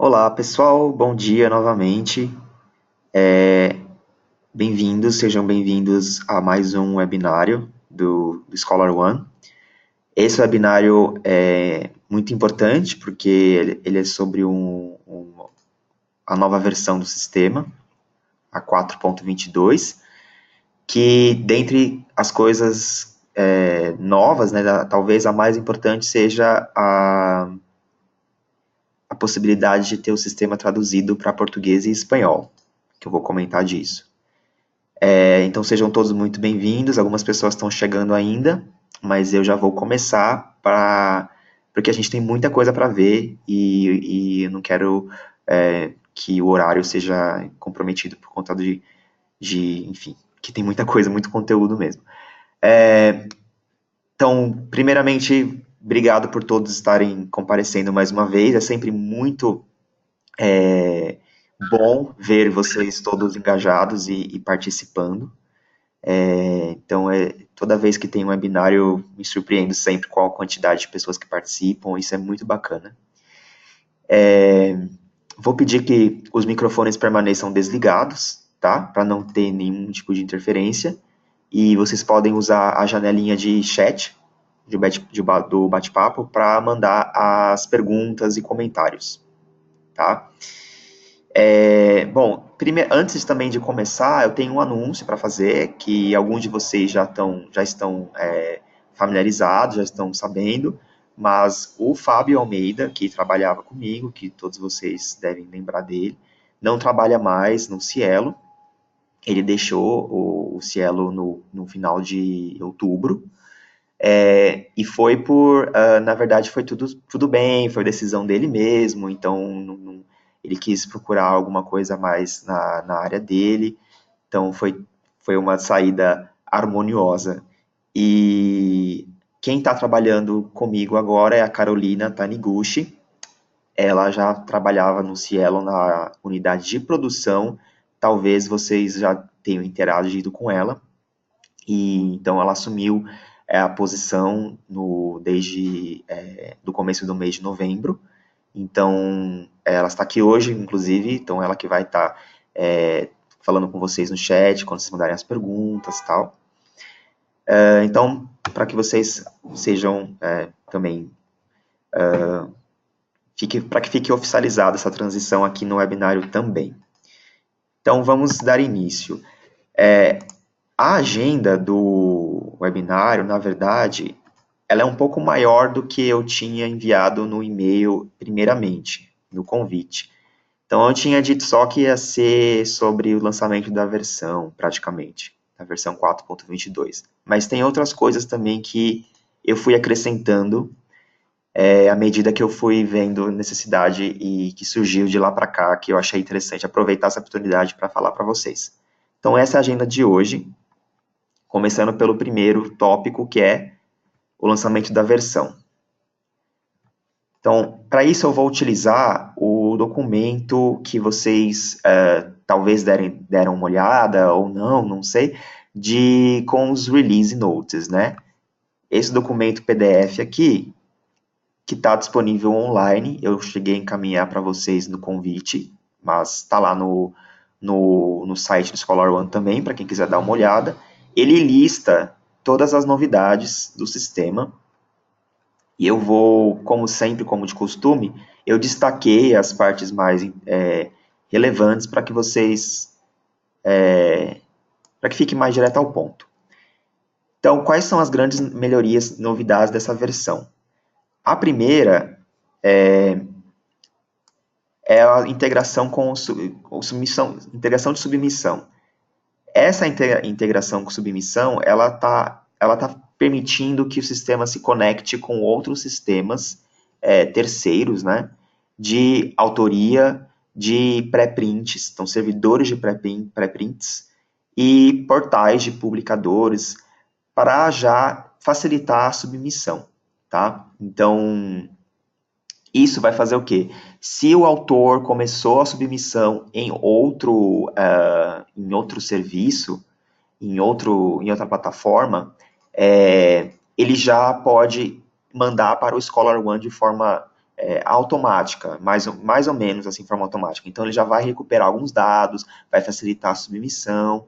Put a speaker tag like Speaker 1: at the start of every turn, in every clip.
Speaker 1: Olá, pessoal, bom dia novamente. Bem-vindos, sejam bem-vindos a mais um webinário do Scholar One. Esse webinário é muito importante porque ele é sobre a nova versão do sistema, a 4.22, que dentre as coisas novas, né, talvez a mais importante seja a possibilidade de ter o sistema traduzido para português e espanhol, que eu vou comentar disso. Então sejam todos muito bem-vindos. Algumas pessoas estão chegando ainda, mas eu já vou começar porque a gente tem muita coisa para ver e eu não quero que o horário seja comprometido por conta enfim, que tem muita coisa, muito conteúdo mesmo. Então, primeiramente, obrigado por todos estarem comparecendo mais uma vez. É sempre muito bom ver vocês todos engajados e participando. Então, toda vez que tem um webinário, eu me surpreendo sempre com a quantidade de pessoas que participam, isso é muito bacana. Vou pedir que os microfones permaneçam desligados, tá? Para não ter nenhum tipo de interferência. E vocês podem usar a janelinha de chat do bate-papo para mandar as perguntas e comentários, tá? Bom, antes também de começar, eu tenho um anúncio para fazer, que alguns de vocês já estão familiarizados, já estão sabendo, mas o Fábio Almeida, que trabalhava comigo, que todos vocês devem lembrar dele, não trabalha mais no Cielo. Ele deixou o Cielo no final de outubro, e foi na verdade, foi tudo bem, foi decisão dele mesmo, então ele quis procurar alguma coisa mais na área dele, então foi uma saída harmoniosa. E quem está trabalhando comigo agora é a Carolina Taniguchi. Ela já trabalhava no Cielo na unidade de produção, talvez vocês já tenham interagido com ela, e então ela assumiu a posição desde do começo do mês de novembro. Então ela está aqui hoje, inclusive, então ela que vai estar falando com vocês no chat, quando vocês mandarem as perguntas e tal. Então, para que vocês sejam também, para que fique oficializada essa transição aqui no webinário também. Então, vamos dar início. A agenda do webinário, na verdade, ela é um pouco maior do que eu tinha enviado no e-mail primeiramente, no convite. Então, eu tinha dito só que ia ser sobre o lançamento da versão, praticamente, a versão 4.22. Mas tem outras coisas também que eu fui acrescentando à medida que eu fui vendo necessidade e que surgiu de lá para cá, que eu achei interessante aproveitar essa oportunidade para falar para vocês. Então, essa é a agenda de hoje, começando pelo primeiro tópico, que é o lançamento da versão. Então, para isso eu vou utilizar o documento que vocês talvez deram uma olhada ou não sei, com os release notes, né? Esse documento PDF aqui, que está disponível online, eu cheguei a encaminhar para vocês no convite, mas está lá no site do Scholar One também, para quem quiser dar uma olhada. Ele lista todas as novidades do sistema, e eu vou, como sempre, como de costume, eu destaquei as partes mais relevantes para que vocês, para que fique mais direto ao ponto. Então, quais são as grandes melhorias, novidades dessa versão? A primeira é a integração com integração de submissão. Essa integração com submissão, ela tá permitindo que o sistema se conecte com outros sistemas terceiros, né, de autoria de pré-prints, então servidores de pré-prints e portais de publicadores para já facilitar a submissão, tá? Então, isso vai fazer o quê? Se o autor começou a submissão em outro serviço, em outra plataforma, ele já pode mandar para o Scholar One de forma automática, mais ou menos assim, forma automática. Então, ele já vai recuperar alguns dados, vai facilitar a submissão,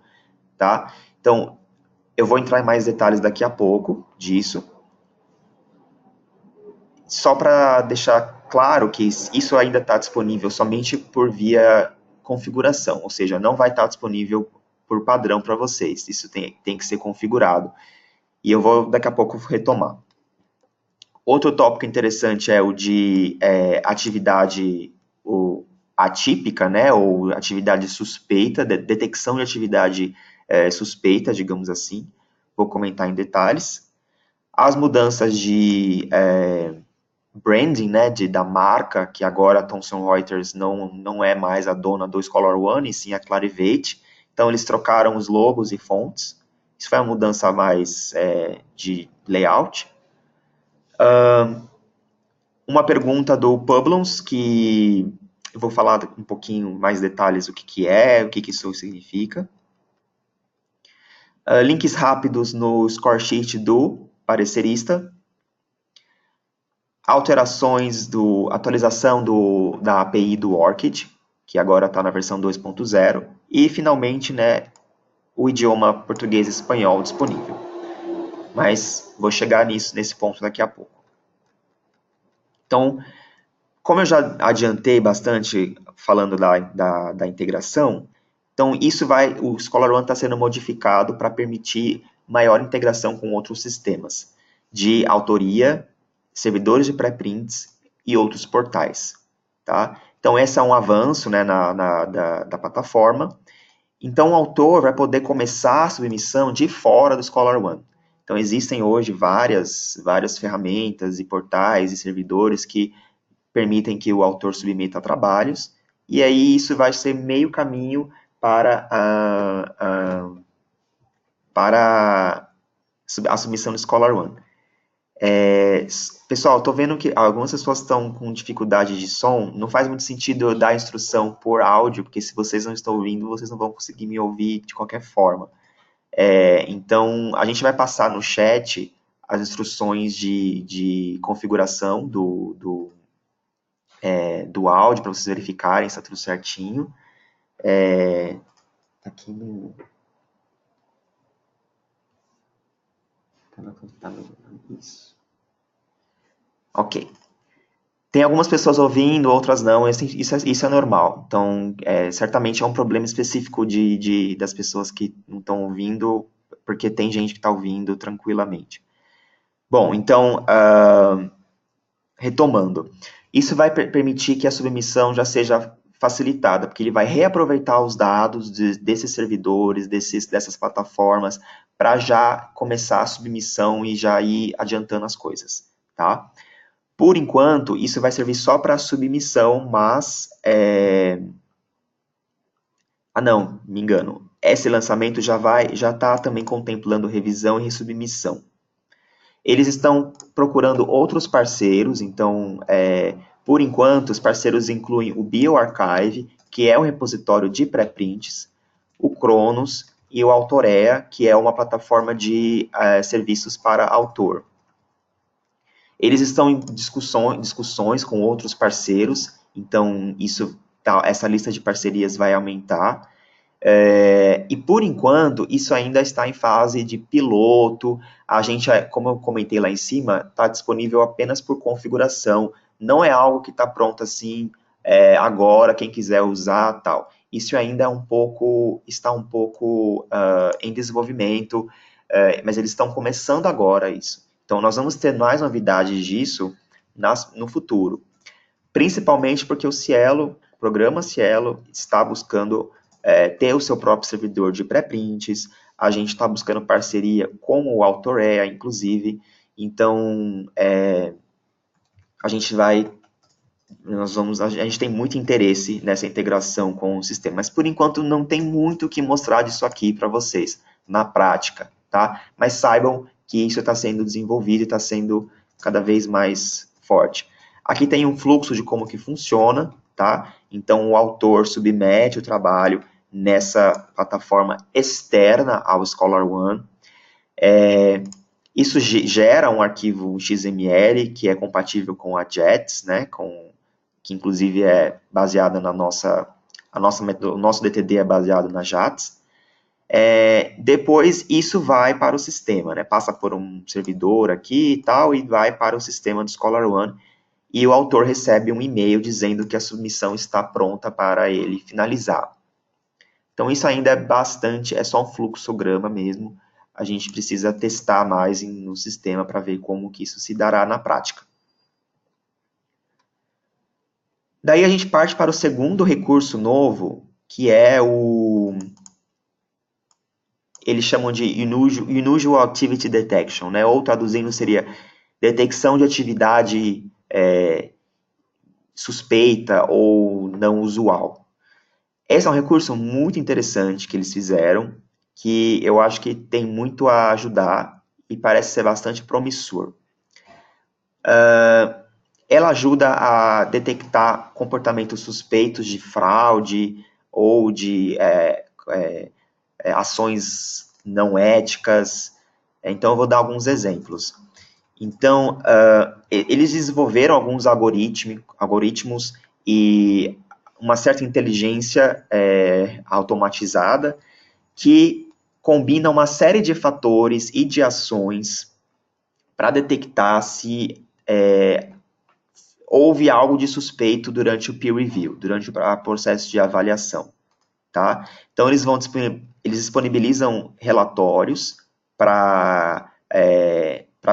Speaker 1: tá? Então, eu vou entrar em mais detalhes daqui a pouco disso. Só para deixar claro que isso ainda está disponível somente por via configuração, ou seja, não vai estar disponível por padrão para vocês. Isso tem que ser configurado. E eu vou daqui a pouco retomar. Outro tópico interessante é o de atividade atípica, né, ou atividade suspeita, detecção de atividade suspeita, digamos assim. Vou comentar em detalhes. As mudanças de branding, né, da marca, que agora a Thomson Reuters não é mais a dona do ScholarOne, e sim a Clarivate. Então, eles trocaram os logos e fontes. Isso foi uma mudança mais de layout. Uma pergunta do Publons, que eu vou falar um pouquinho mais detalhes o que é, o que isso significa. Links rápidos no score sheet do parecerista. Atualização da API do ORCID, que agora está na versão 2.0. E, finalmente, né, o idioma português e espanhol disponível. Mas vou chegar nesse ponto daqui a pouco. Então, como eu já adiantei bastante falando da integração, então o ScholarOne está sendo modificado para permitir maior integração com outros sistemas de autoria, servidores de pré-prints e outros portais. Tá? Então, esse é um avanço, né, da plataforma. Então, o autor vai poder começar a submissão de fora do ScholarOne. Então, existem hoje várias ferramentas e portais e servidores que permitem que o autor submeta trabalhos, e aí isso vai ser meio caminho para a submissão do ScholarOne. Pessoal, estou vendo que algumas pessoas estão com dificuldade de som, não faz muito sentido eu dar a instrução por áudio, porque se vocês não estão ouvindo, vocês não vão conseguir me ouvir de qualquer forma. Então, a gente vai passar no chat as instruções de configuração do áudio, para vocês verificarem se está tudo certinho. Aqui no... Isso. Ok. Tem algumas pessoas ouvindo, outras não, isso é normal. Então, certamente é um problema específico das pessoas que não estão ouvindo, porque tem gente que está ouvindo tranquilamente. Bom, então, retomando. Isso vai permitir que a submissão já seja facilitada, porque ele vai reaproveitar os dados desses servidores, dessas plataformas, para já começar a submissão e já ir adiantando as coisas, tá? Por enquanto, isso vai servir só para submissão, mas... não, me engano. Esse lançamento já está também contemplando revisão e resubmissão. Eles estão procurando outros parceiros, então, por enquanto, os parceiros incluem o BioArchive, que é um repositório de pré-prints, o Cronos e o Autorea, que é uma plataforma de serviços para autor. Eles estão em discussões com outros parceiros, então essa lista de parcerias vai aumentar. E por enquanto, isso ainda está em fase de piloto. A gente, como eu comentei lá em cima, está disponível apenas por configuração. Não é algo que está pronto assim agora, quem quiser usar, tal. Isso ainda está um pouco em desenvolvimento, mas eles estão começando agora isso. Então, nós vamos ter mais novidades disso no futuro. Principalmente porque o programa Cielo, está buscando ter o seu próprio servidor de pré-prints, a gente está buscando parceria com o Autorea, inclusive. Então, a gente tem muito interesse nessa integração com o sistema, mas por enquanto não tem muito o que mostrar disso aqui para vocês, na prática, tá? Mas saibam que isso está sendo desenvolvido e está sendo cada vez mais forte. Aqui tem um fluxo de como que funciona, tá? Então, o autor submete o trabalho nessa plataforma externa ao ScholarOne. Isso gera um arquivo XML que é compatível com a JETS, né, que inclusive é baseada na o nosso DTD é baseado na JATS. Depois isso vai para o sistema, né, passa por um servidor aqui e tal, e vai para o sistema do ScholarOne, e o autor recebe um e-mail dizendo que a submissão está pronta para ele finalizar. Então isso ainda é só um fluxograma mesmo, a gente precisa testar mais no sistema para ver como que isso se dará na prática. Daí a gente parte para o segundo recurso novo, que é eles chamam de Unusual Activity Detection, né? Ou traduzindo seria detecção de atividade suspeita ou não usual. Esse é um recurso muito interessante que eles fizeram, que eu acho que tem muito a ajudar e parece ser bastante promissor. Ela ajuda a detectar comportamentos suspeitos de fraude ou de ações não éticas. Então, eu vou dar alguns exemplos. Então, eles desenvolveram alguns algoritmos e uma certa inteligência automatizada que combina uma série de fatores e de ações para detectar se houve algo de suspeito durante o peer review, durante o processo de avaliação. Tá? Então, eles disponibilizam relatórios para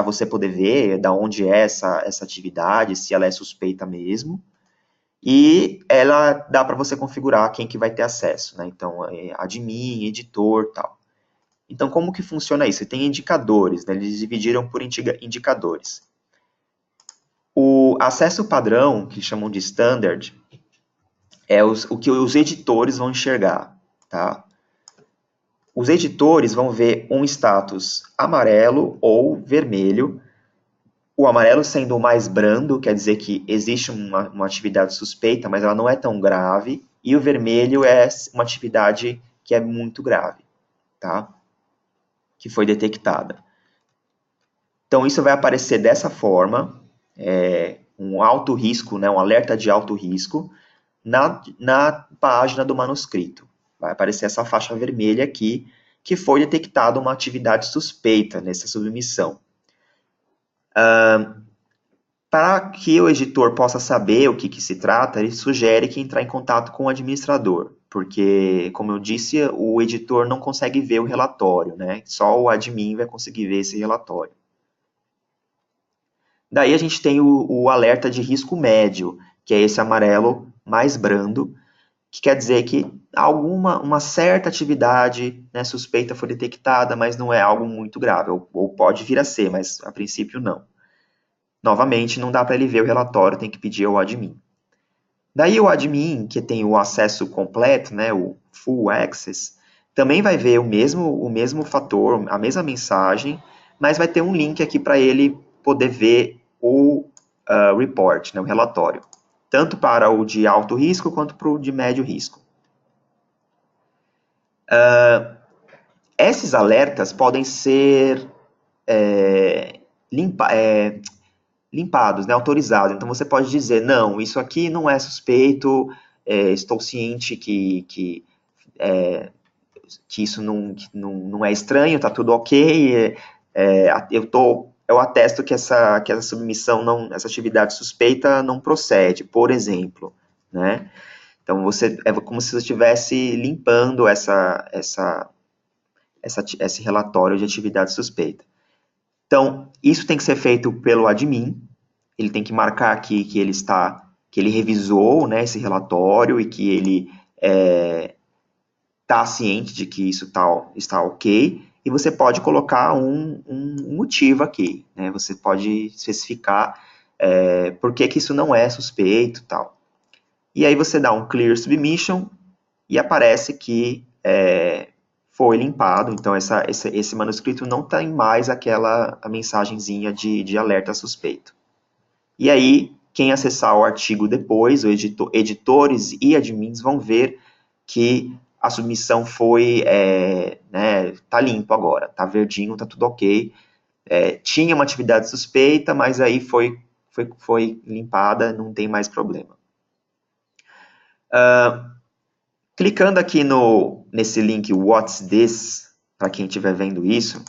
Speaker 1: você poder ver da onde é essa atividade, se ela é suspeita mesmo, e ela dá para você configurar quem que vai ter acesso, né? Então, admin, editor, tal. Então, como que funciona isso? Tem indicadores, né? Eles dividiram por indicadores. O acesso padrão, que chamam de standard, é o que os editores vão enxergar, tá? Os editores vão ver um status amarelo ou vermelho. O amarelo sendo o mais brando, quer dizer que existe uma atividade suspeita, mas ela não é tão grave. E o vermelho é uma atividade que é muito grave, tá? Que foi detectada. Então, isso vai aparecer dessa forma, um alto risco, né, um alerta de alto risco, na página do manuscrito. Vai aparecer essa faixa vermelha aqui, que foi detectada uma atividade suspeita nessa submissão. Para que o editor possa saber o que se trata, ele sugere que entrar em contato com o administrador, porque, como eu disse, o editor não consegue ver o relatório, né? Só o admin vai conseguir ver esse relatório. Daí a gente tem o alerta de risco médio, que é esse amarelo mais brando, que quer dizer que uma certa atividade, né, suspeita foi detectada, mas não é algo muito grave, ou pode vir a ser, mas a princípio não. Novamente, não dá para ele ver o relatório, tem que pedir ao admin. Daí o admin, que tem o acesso completo, né, o full access, também vai ver o mesmo fator, a mesma mensagem, mas vai ter um link aqui para ele poder ver o report, né, o relatório, tanto para o de alto risco quanto para o de médio risco. Esses alertas podem ser limpados, né, autorizados. Então você pode dizer, não, isso aqui não é suspeito, estou ciente que isso não é estranho, está tudo ok, eu atesto que essa submissão, essa atividade suspeita não procede, por exemplo, né? Então é como se você estivesse limpando esse relatório de atividade suspeita. Então, isso tem que ser feito pelo admin, ele tem que marcar aqui que ele revisou, né, esse relatório e que ele está ciente de que isso está ok, e você pode colocar um motivo aqui, né, você pode especificar por que isso não é suspeito, tal. E aí você dá um clear submission e aparece que foi limpado, então esse manuscrito não tem mais a mensagenzinha de alerta suspeito. E aí, quem acessar o artigo depois, editores e admins vão ver que a submissão foi, tá limpo agora, tá verdinho, tá tudo ok, tinha uma atividade suspeita, mas aí foi limpada, não tem mais problema. Clicando aqui nesse link What's This, para quem estiver vendo isso,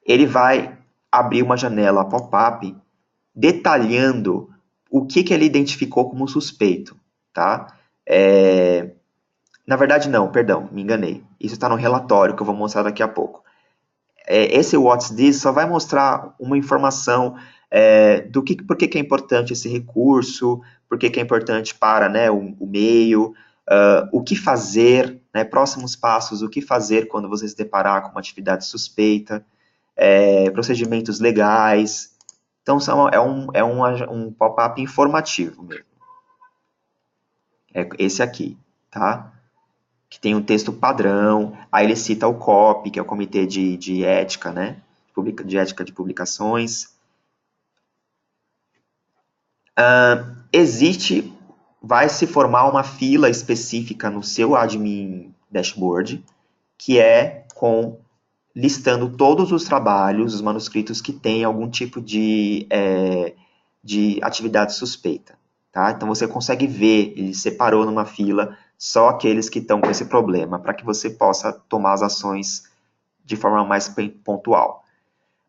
Speaker 1: ele vai abrir uma janela pop-up detalhando o que ele identificou como suspeito, tá? Na verdade, não, perdão, me enganei. Isso está no relatório que eu vou mostrar daqui a pouco. Esse What's This só vai mostrar uma informação por que é importante esse recurso, por que é importante para, né, o meio, o que fazer, né, próximos passos, o que fazer quando você se deparar com uma atividade suspeita, procedimentos legais. Então, um pop-up informativo mesmo. É esse aqui, tá? Que tem um texto padrão, aí ele cita o COP, que é o Comitê de Ética, né? De Ética de Publicações. Vai se formar uma fila específica no seu admin dashboard, que é listando todos os trabalhos, os manuscritos que têm algum tipo de atividade suspeita. Tá? Então você consegue ver, ele separou numa fila só aqueles que estão com esse problema, para que você possa tomar as ações de forma mais pontual.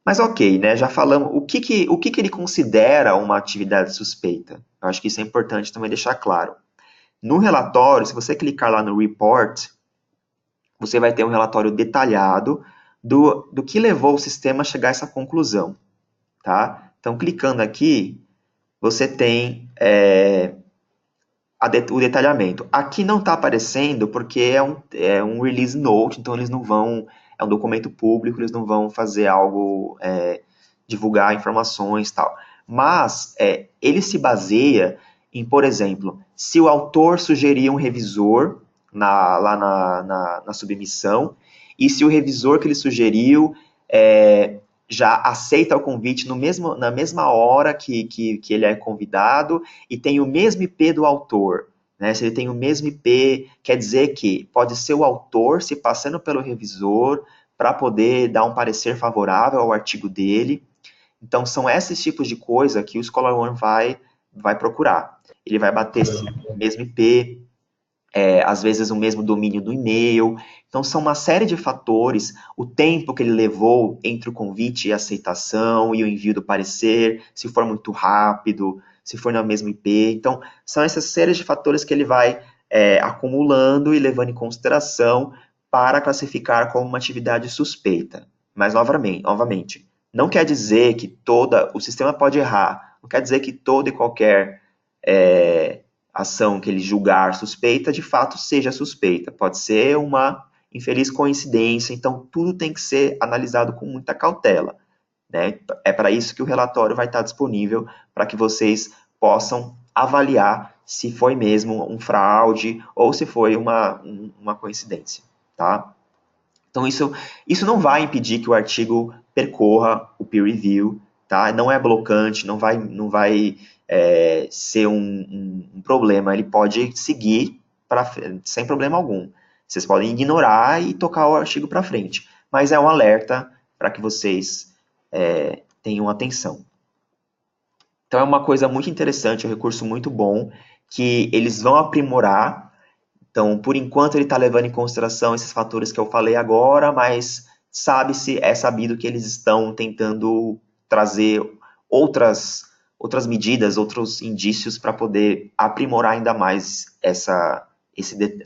Speaker 1: Mas ok, né? Já falamos o que ele considera uma atividade suspeita. Eu acho que isso é importante também deixar claro. No relatório, se você clicar lá no report, você vai ter um relatório detalhado do que levou o sistema a chegar a essa conclusão. Tá? Então, clicando aqui, você tem o detalhamento. Aqui não está aparecendo porque é um release note, então eles não vão, é um documento público, eles não vão fazer algo, divulgar informações e tal. Mas ele se baseia em, por exemplo, se o autor sugerir um revisor lá na submissão, e se o revisor que ele sugeriu já aceita o convite na mesma hora que ele é convidado e tem o mesmo IP do autor. Né? Se ele tem o mesmo IP, quer dizer que pode ser o autor se passando pelo revisor para poder dar um parecer favorável ao artigo dele. Então, são esses tipos de coisa que o ScholarOne vai procurar. Ele vai bater esse mesmo IP, às vezes o mesmo domínio do e-mail. Então, são uma série de fatores, o tempo que ele levou entre o convite e a aceitação e o envio do parecer, se for muito rápido, se for na mesma IP. Então, são essas séries de fatores que ele vai acumulando e levando em consideração para classificar como uma atividade suspeita. Mas, novamente, não quer dizer que o sistema pode errar, não quer dizer que toda e qualquer ação que ele julgar suspeita, de fato seja suspeita. Pode ser uma infeliz coincidência, então tudo tem que ser analisado com muita cautela. Né? É para isso que o relatório vai estar disponível, para que vocês possam avaliar se foi mesmo um fraude ou se foi uma coincidência. Tá? Então, isso não vai impedir que o artigo percorra o peer review, tá? Não é blocante, não vai ser um problema. Ele pode seguir sem problema algum. Vocês podem ignorar e tocar o artigo para frente. Mas é um alerta para que vocês tenham atenção. Então, é uma coisa muito interessante, é um recurso muito bom, que eles vão aprimorar. Então, por enquanto, ele está levando em consideração esses fatores que eu falei agora, mas é sabido que eles estão tentando trazer outras medidas, outros indícios para poder aprimorar ainda mais essa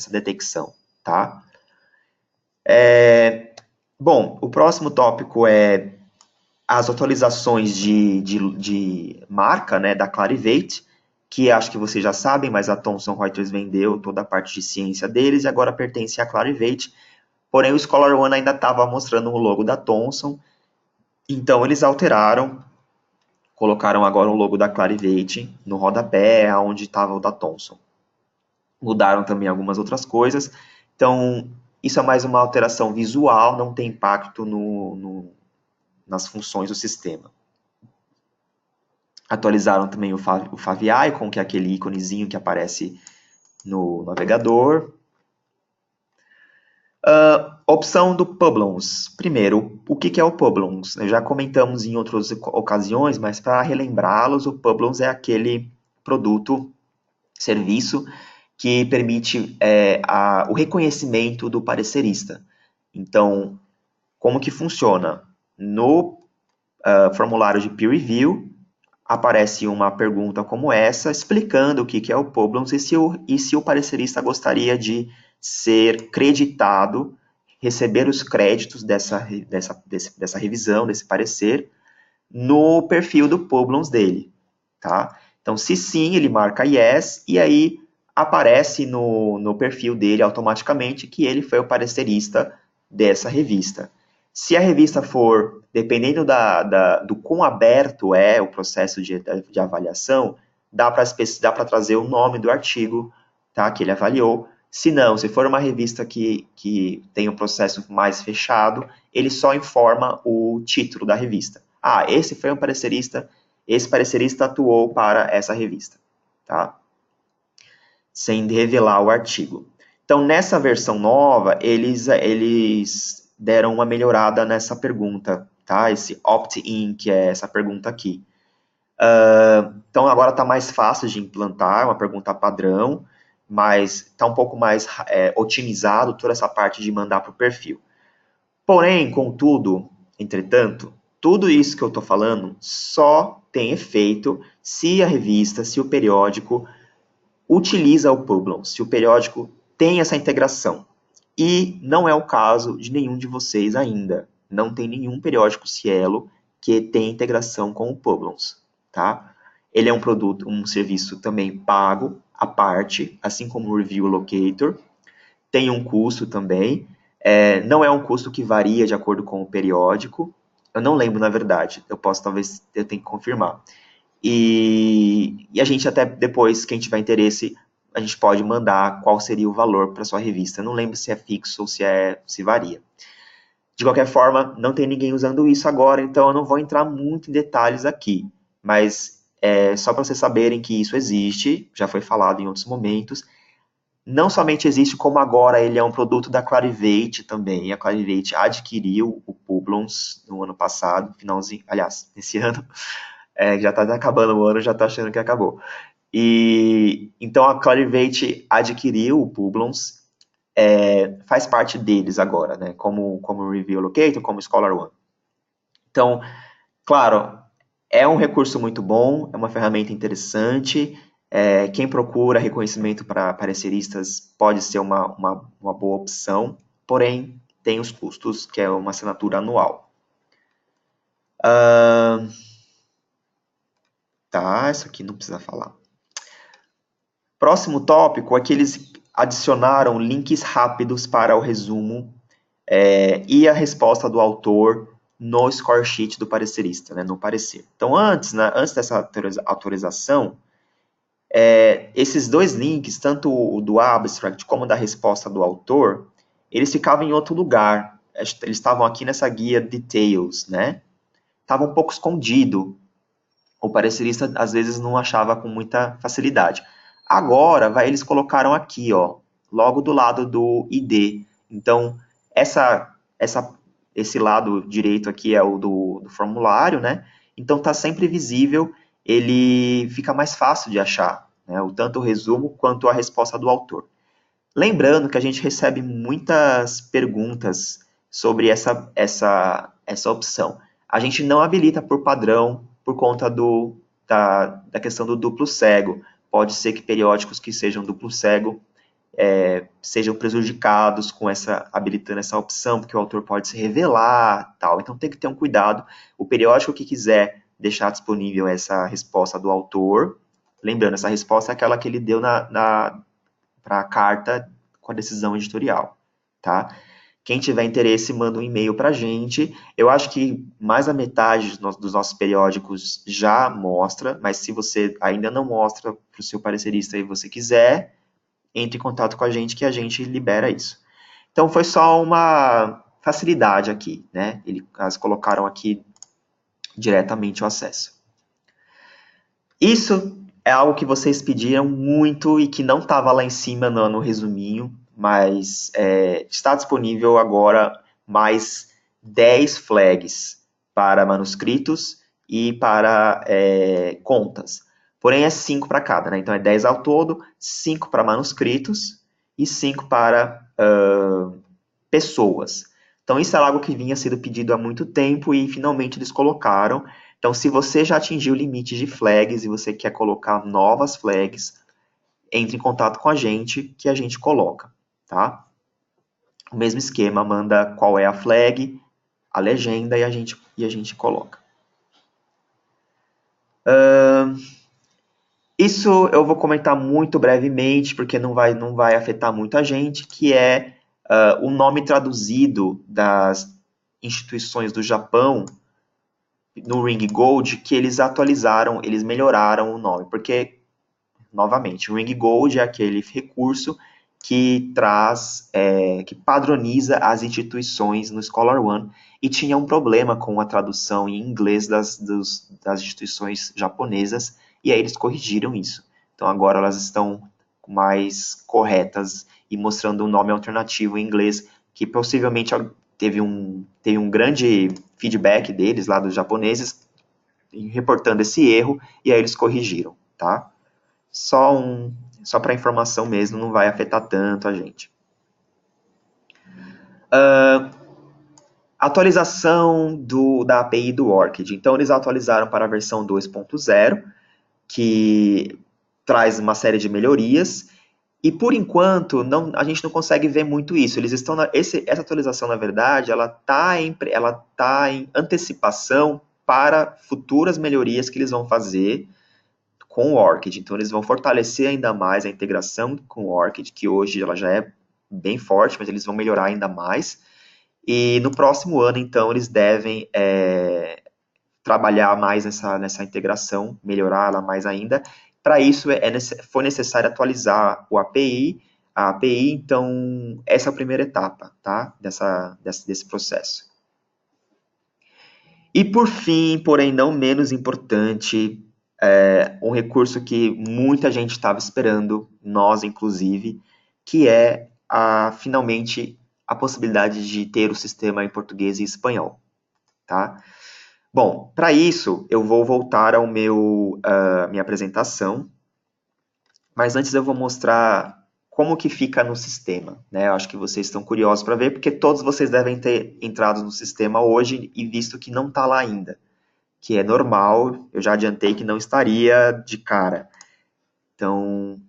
Speaker 1: detecção, tá? Bom, o próximo tópico é as atualizações de marca, né, da Clarivate, que acho que vocês já sabem, mas a Thomson Reuters vendeu toda a parte de ciência deles e agora pertence à Clarivate. Porém, o ScholarOne ainda estava mostrando o logo da Thomson, então eles alteraram, colocaram agora o logo da Clarivate no rodapé, onde estava o da Thomson. Mudaram também algumas outras coisas, então isso é mais uma alteração visual, não tem impacto nas funções do sistema. Atualizaram também o Favicon, que é aquele íconezinho que aparece no navegador. Opção do Publons. Primeiro, o que é o Publons? Já comentamos em outras ocasiões, mas para relembrá-los, o Publons é aquele produto, serviço, que permite o reconhecimento do parecerista. Então, como que funciona? No formulário de peer review, aparece uma pergunta como essa, explicando o que é o Publons e se o parecerista gostaria de ser creditado, receber os créditos dessa revisão, desse parecer, no perfil do Publons dele, tá? Então, se sim, ele marca yes, e aí aparece no perfil dele automaticamente que ele foi o parecerista dessa revista. Se a revista for, dependendo do quão aberto é o processo de avaliação, dá para trazer o nome do artigo, tá, que ele avaliou. Se não, se for uma revista que tem um processo mais fechado, ele só informa o título da revista. Ah, esse foi um parecerista, esse parecerista atuou para essa revista, tá? Sem revelar o artigo. Então, nessa versão nova, eles deram uma melhorada nessa pergunta, tá? Esse opt-in, que é essa pergunta aqui. Então, agora está mais fácil de implantar, é uma pergunta padrão, mas está um pouco mais otimizado toda essa parte de mandar para o perfil. Porém, contudo, entretanto, tudo isso que eu estou falando só tem efeito se a revista, se o periódico utiliza o Publon, se o periódico tem essa integração. E não é o caso de nenhum de vocês ainda. Não tem nenhum periódico Cielo que tem integração com o Publons, tá? Ele é um produto, um serviço também pago à parte, assim como o Review Locator. Tem um custo também. Não é um custo que varia de acordo com o periódico. Eu não lembro, na verdade. Eu tenho que confirmar. E a gente até depois, quem tiver interesse, a gente pode mandar qual seria o valor para sua revista. Eu não lembro se é fixo ou se varia. De qualquer forma, não tem ninguém usando isso agora, então eu não vou entrar muito em detalhes aqui. Mas só para vocês saberem que isso existe, já foi falado em outros momentos. Não somente existe, como agora ele é um produto da Clarivate também. A Clarivate adquiriu o Publons no ano passado, finalzinho, aliás, esse ano. Já está acabando o ano, já está achando que acabou. E então a Clarivate adquiriu o Publons, faz parte deles agora, né? Como Review Locator, como Scholar One. Então, claro, é um recurso muito bom, é uma ferramenta interessante. Quem procura reconhecimento para pareceristas pode ser uma boa opção, porém tem os custos, que é uma assinatura anual. Tá, isso aqui não precisa falar. Próximo tópico é que eles adicionaram links rápidos para o resumo e a resposta do autor no score sheet do parecerista, né, no parecer. Então, antes dessa autorização, esses dois links, tanto o do abstract como da resposta do autor, eles ficavam em outro lugar. Eles estavam aqui nessa guia Details, né? Estava um pouco escondido. O parecerista, às vezes, não achava com muita facilidade. Agora, eles colocaram aqui, ó, logo do lado do ID. Então, esse lado direito aqui é o do formulário, né? Então, está sempre visível, ele fica mais fácil de achar, né? Tanto o resumo quanto a resposta do autor. Lembrando que a gente recebe muitas perguntas sobre essa opção. A gente não habilita por padrão por conta da questão do duplo cego. Pode ser que periódicos que sejam duplo cego sejam prejudicados com habilitando essa opção, porque o autor pode se revelar, tal. Então tem que ter um cuidado. O periódico que quiser deixar disponível essa resposta do autor, lembrando, essa resposta é aquela que ele deu para a carta com a decisão editorial, tá? Quem tiver interesse, manda um e-mail para a gente. Eu acho que mais da metade dos nossos periódicos já mostra, mas se você ainda não mostra para o seu parecerista e você quiser, entre em contato com a gente que a gente libera isso. Então, foi só uma facilidade aqui, né? Eles colocaram aqui diretamente o acesso. Isso é algo que vocês pediram muito e que não estava lá em cima no resuminho, mas está disponível agora mais 10 flags para manuscritos e para contas. Porém, é 5 para cada, né? Então é 10 ao todo, 5 para manuscritos e 5 para pessoas. Então, isso era algo que vinha sendo pedido há muito tempo e finalmente eles colocaram. Então, se você já atingiu o limite de flags e você quer colocar novas flags, entre em contato com a gente que a gente coloca, tá? O mesmo esquema, manda qual é a flag, a legenda e a gente coloca. Isso eu vou comentar muito brevemente, porque não vai afetar muita gente, que é o nome traduzido das instituições do Japão no Ring Gold, que eles atualizaram, eles melhoraram o nome, porque, novamente, o Ring Gold é aquele recurso que traz, que padroniza as instituições no Scholar One, e tinha um problema com a tradução em inglês das instituições japonesas, e aí eles corrigiram isso. Então agora elas estão mais corretas e mostrando um nome alternativo em inglês, que possivelmente teve um grande feedback deles, lá dos japoneses, reportando esse erro, e aí eles corrigiram, tá? Só para informação mesmo, não vai afetar tanto a gente. Atualização da API do Orchid. Então, eles atualizaram para a versão 2.0, que traz uma série de melhorias. E, por enquanto, a gente não consegue ver muito isso. Eles estão essa atualização, na verdade, ela tá em antecipação para futuras melhorias que eles vão fazer com o Orchid. Então, eles vão fortalecer ainda mais a integração com o Orchid, que hoje ela já é bem forte, mas eles vão melhorar ainda mais. E no próximo ano, então, eles devem trabalhar mais nessa integração, melhorá-la mais ainda. Para isso, foi necessário atualizar a API, então, essa é a primeira etapa, tá? Desse processo. E por fim, porém não menos importante, um recurso que muita gente estava esperando, nós inclusive, que é finalmente a possibilidade de ter o sistema em português e espanhol, tá? Bom, para isso eu vou voltar ao minha apresentação, mas antes eu vou mostrar como que fica no sistema, né? Eu acho que vocês estão curiosos para ver, porque todos vocês devem ter entrado no sistema hoje e visto que não está lá ainda, que é normal, eu já adiantei que não estaria de cara. Então,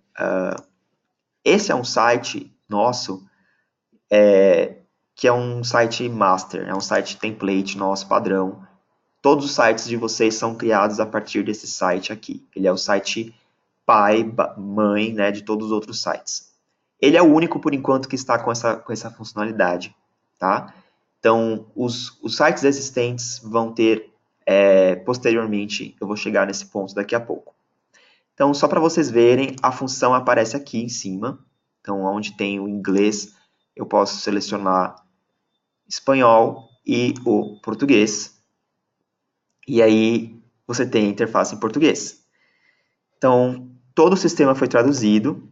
Speaker 1: esse é um site nosso, que é um site master, é um site template nosso, padrão. Todos os sites de vocês são criados a partir desse site aqui. Ele é o site pai, mãe, né, de todos os outros sites. Ele é o único, por enquanto, que está com essa funcionalidade, tá? Então, os sites existentes vão ter, posteriormente, eu vou chegar nesse ponto daqui a pouco. Então, só para vocês verem, a função aparece aqui em cima. Então, onde tem o inglês, eu posso selecionar espanhol e o português. E aí, você tem a interface em português. Então, todo o sistema foi traduzido.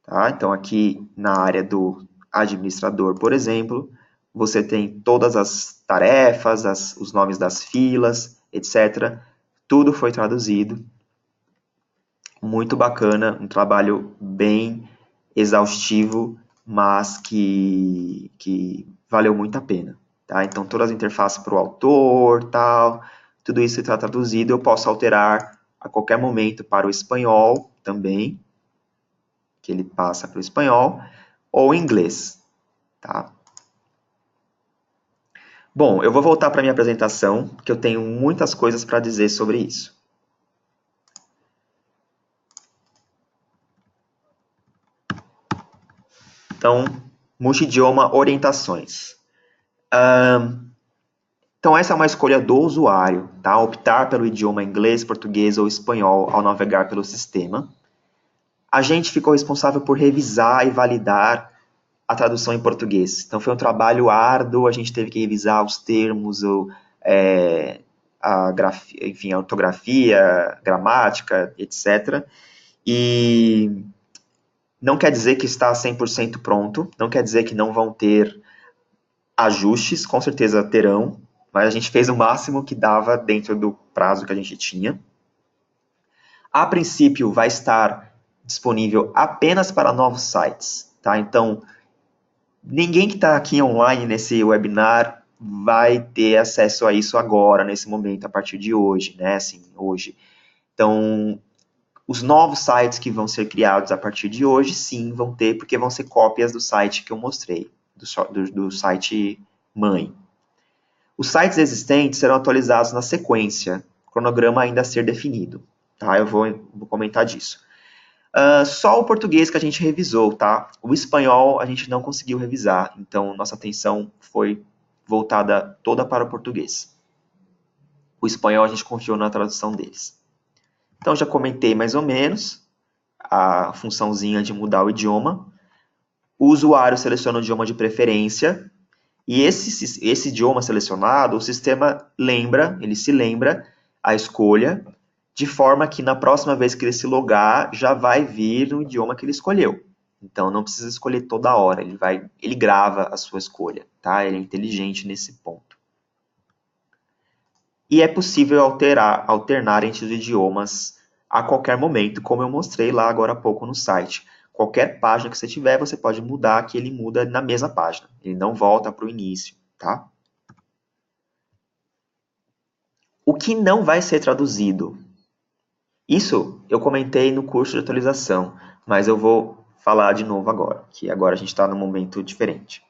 Speaker 1: Tá? Então, aqui na área do administrador, por exemplo, você tem todas as tarefas, os nomes das filas, etc. Tudo foi traduzido. Muito bacana, um trabalho bem exaustivo, mas que valeu muito a pena. Tá? Então, todas as interfaces para o autor, tal, tudo isso está traduzido. Eu posso alterar a qualquer momento para o espanhol também, que ele passa para o espanhol, ou inglês. Tá? Bom, eu vou voltar para a minha apresentação, porque eu tenho muitas coisas para dizer sobre isso. Então, multidioma orientações. Então, essa é uma escolha do usuário, tá? Optar pelo idioma inglês, português ou espanhol ao navegar pelo sistema. A gente ficou responsável por revisar e validar a tradução em português. Então, foi um trabalho árduo, a gente teve que revisar os termos, enfim, a ortografia, gramática, etc. E Não quer dizer que está 100% pronto, não quer dizer que não vão ter ajustes, com certeza terão, mas a gente fez o máximo que dava dentro do prazo que a gente tinha. A princípio, vai estar disponível apenas para novos sites, tá? Então, ninguém que está aqui online nesse webinar vai ter acesso a isso agora, nesse momento, a partir de hoje, né? Assim, hoje. Então, os novos sites que vão ser criados a partir de hoje, sim, vão ter, porque vão ser cópias do site que eu mostrei, do site mãe. Os sites existentes serão atualizados na sequência, cronograma ainda a ser definido. Tá? Eu vou comentar disso. Só o português que a gente revisou, tá? O espanhol a gente não conseguiu revisar, então nossa atenção foi voltada toda para o português. O espanhol a gente confiou na tradução deles. Então já comentei mais ou menos a funçãozinha de mudar o idioma. O usuário seleciona o idioma de preferência e esse idioma selecionado, o sistema ele se lembra a escolha, de forma que na próxima vez que ele se logar, já vai vir no idioma que ele escolheu. Então não precisa escolher toda hora, ele grava a sua escolha, tá? Ele é inteligente nesse ponto. E é possível alternar entre os idiomas a qualquer momento, como eu mostrei lá agora há pouco no site. Qualquer página que você tiver, você pode mudar, que ele muda na mesma página. Ele não volta para o início, tá? O que não vai ser traduzido? Isso eu comentei no curso de atualização, mas eu vou falar de novo agora, que agora a gente está num momento diferente.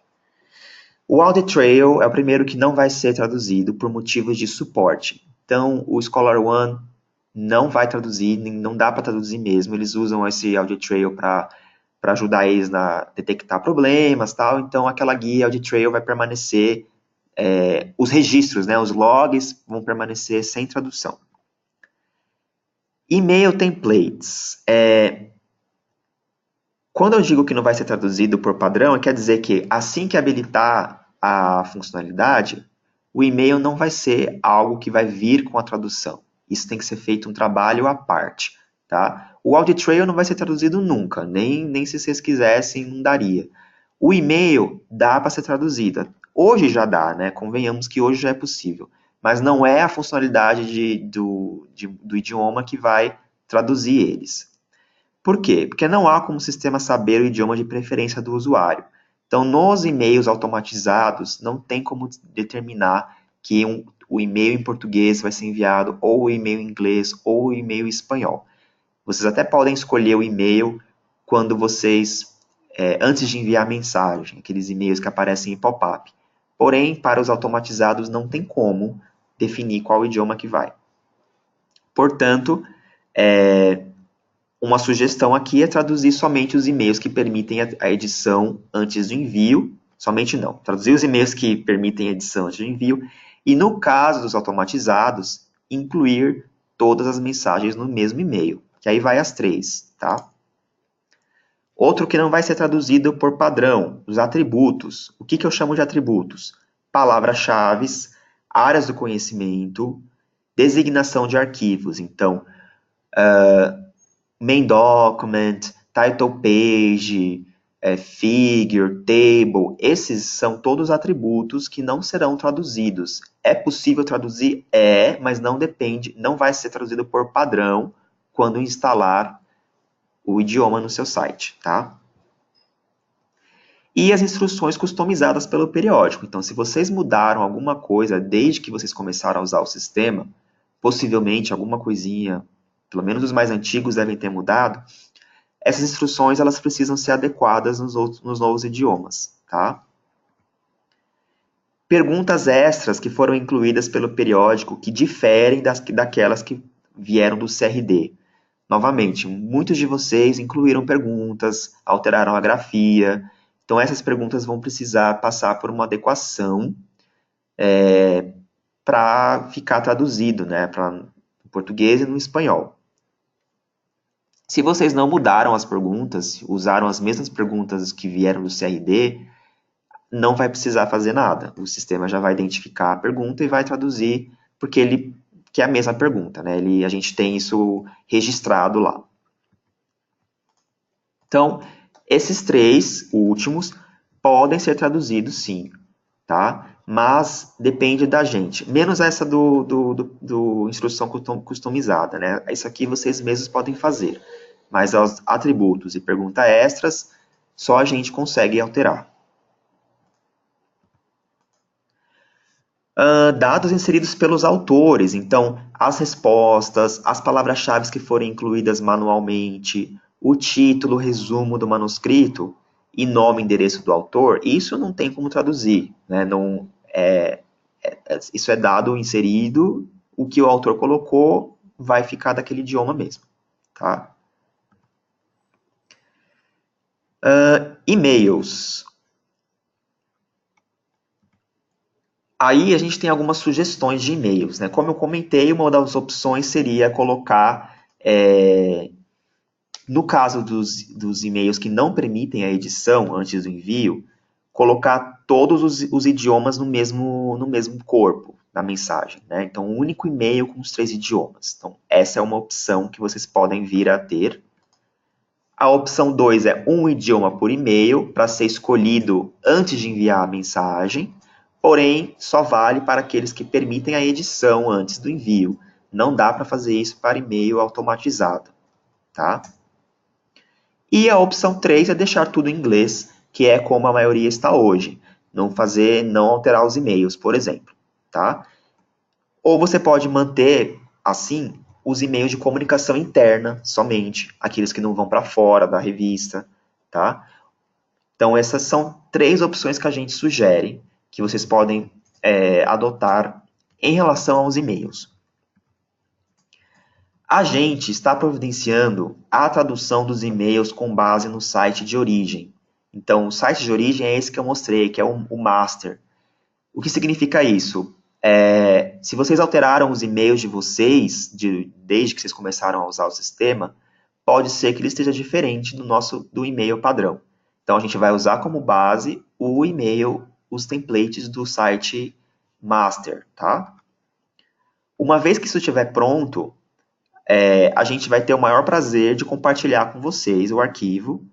Speaker 1: O Audit Trail é o primeiro que não vai ser traduzido por motivos de suporte. Então, o Scholar One não vai traduzir, não dá para traduzir mesmo. Eles usam esse Audit Trail para ajudar eles a detectar problemas, tal. Então, aquela guia Audit Trail vai permanecer, os registros, né, os logs vão permanecer sem tradução. E-mail templates. Quando eu digo que não vai ser traduzido por padrão, quer dizer que assim que habilitar a funcionalidade, o e-mail não vai ser algo que vai vir com a tradução. Isso tem que ser feito um trabalho à parte, tá? O Audit Trail não vai ser traduzido nunca, nem se vocês quisessem, não daria. O e-mail dá para ser traduzido. Hoje já dá, né? Convenhamos que hoje já é possível. Mas não é a funcionalidade do idioma que vai traduzir eles. Por quê? Porque não há como o sistema saber o idioma de preferência do usuário. Então, nos e-mails automatizados, não tem como determinar que o e-mail em português vai ser enviado, ou o e-mail em inglês, ou o e-mail em espanhol. Vocês até podem escolher o e-mail quando vocês, antes de enviar a mensagem, aqueles e-mails que aparecem em pop-up. Porém, para os automatizados, não tem como definir qual idioma que vai. Portanto, uma sugestão aqui é traduzir somente os e-mails que permitem a edição antes do envio, somente não, traduzir os e-mails que permitem edição antes do envio, e no caso dos automatizados, incluir todas as mensagens no mesmo e-mail, que aí vai as 3, tá? Outro que não vai ser traduzido por padrão, os atributos. O que eu chamo de atributos? Palavras-chave, áreas do conhecimento, designação de arquivos. Então, main document, title page, figure, table, esses são todos atributos que não serão traduzidos. É possível traduzir? Mas não depende, não vai ser traduzido por padrão quando instalar o idioma no seu site, tá? E as instruções customizadas pelo periódico. Então, se vocês mudaram alguma coisa desde que vocês começaram a usar o sistema, possivelmente alguma coisinha, pelo menos os mais antigos devem ter mudado, essas instruções elas precisam ser adequadas nos novos idiomas, tá? Perguntas extras que foram incluídas pelo periódico que diferem daquelas que vieram do CRD. Novamente, muitos de vocês incluíram perguntas, alteraram a grafia, então essas perguntas vão precisar passar por uma adequação para ficar traduzido, né, para no português e no espanhol. Se vocês não mudaram as perguntas, usaram as mesmas perguntas que vieram do CRD, não vai precisar fazer nada. O sistema já vai identificar a pergunta e vai traduzir, porque ele quer a mesma pergunta, né? A gente tem isso registrado lá. Então, Esses 3 últimos podem ser traduzidos, sim, tá? Mas depende da gente. Menos essa do instrução customizada, né? Isso aqui vocês mesmos podem fazer. Mas os atributos e pergunta extras, só a gente consegue alterar. Dados inseridos pelos autores, então as respostas, as palavras-chave que forem incluídas manualmente, o título, resumo do manuscrito e nome e endereço do autor, isso não tem como traduzir, né? Não, isso é dado inserido, o que o autor colocou vai ficar daquele idioma mesmo, tá? E-mails. Aí a gente tem algumas sugestões de e-mails, né? Como eu comentei, uma das opções seria colocar, no caso dos e-mails que não permitem a edição antes do envio, colocar todos os idiomas no mesmo corpo da mensagem, né? Então, um único e-mail com os 3 idiomas. Então, essa é uma opção que vocês podem vir a ter. A opção 2 é um idioma por e-mail, para ser escolhido antes de enviar a mensagem, porém, só vale para aqueles que permitem a edição antes do envio. Não dá para fazer isso para e-mail automatizado, tá? E a opção 3 é deixar tudo em inglês, que é como a maioria está hoje. Não alterar os e-mails, por exemplo, tá? Ou você pode manter, assim, os e-mails de comunicação interna somente, aqueles que não vão para fora da revista, tá? Então, essas são 3 opções que a gente sugere, que vocês podem adotar em relação aos e-mails. A gente está providenciando a tradução dos e-mails com base no site de origem. Então, o site de origem é esse que eu mostrei, que é o master. O que significa isso? Se vocês alteraram os e-mails de vocês, desde que vocês começaram a usar o sistema, pode ser que ele esteja diferente do e-mail padrão. Então, a gente vai usar como base o e-mail, os templates do site master, tá? Uma vez que isso estiver pronto, a gente vai ter o maior prazer de compartilhar com vocês o arquivo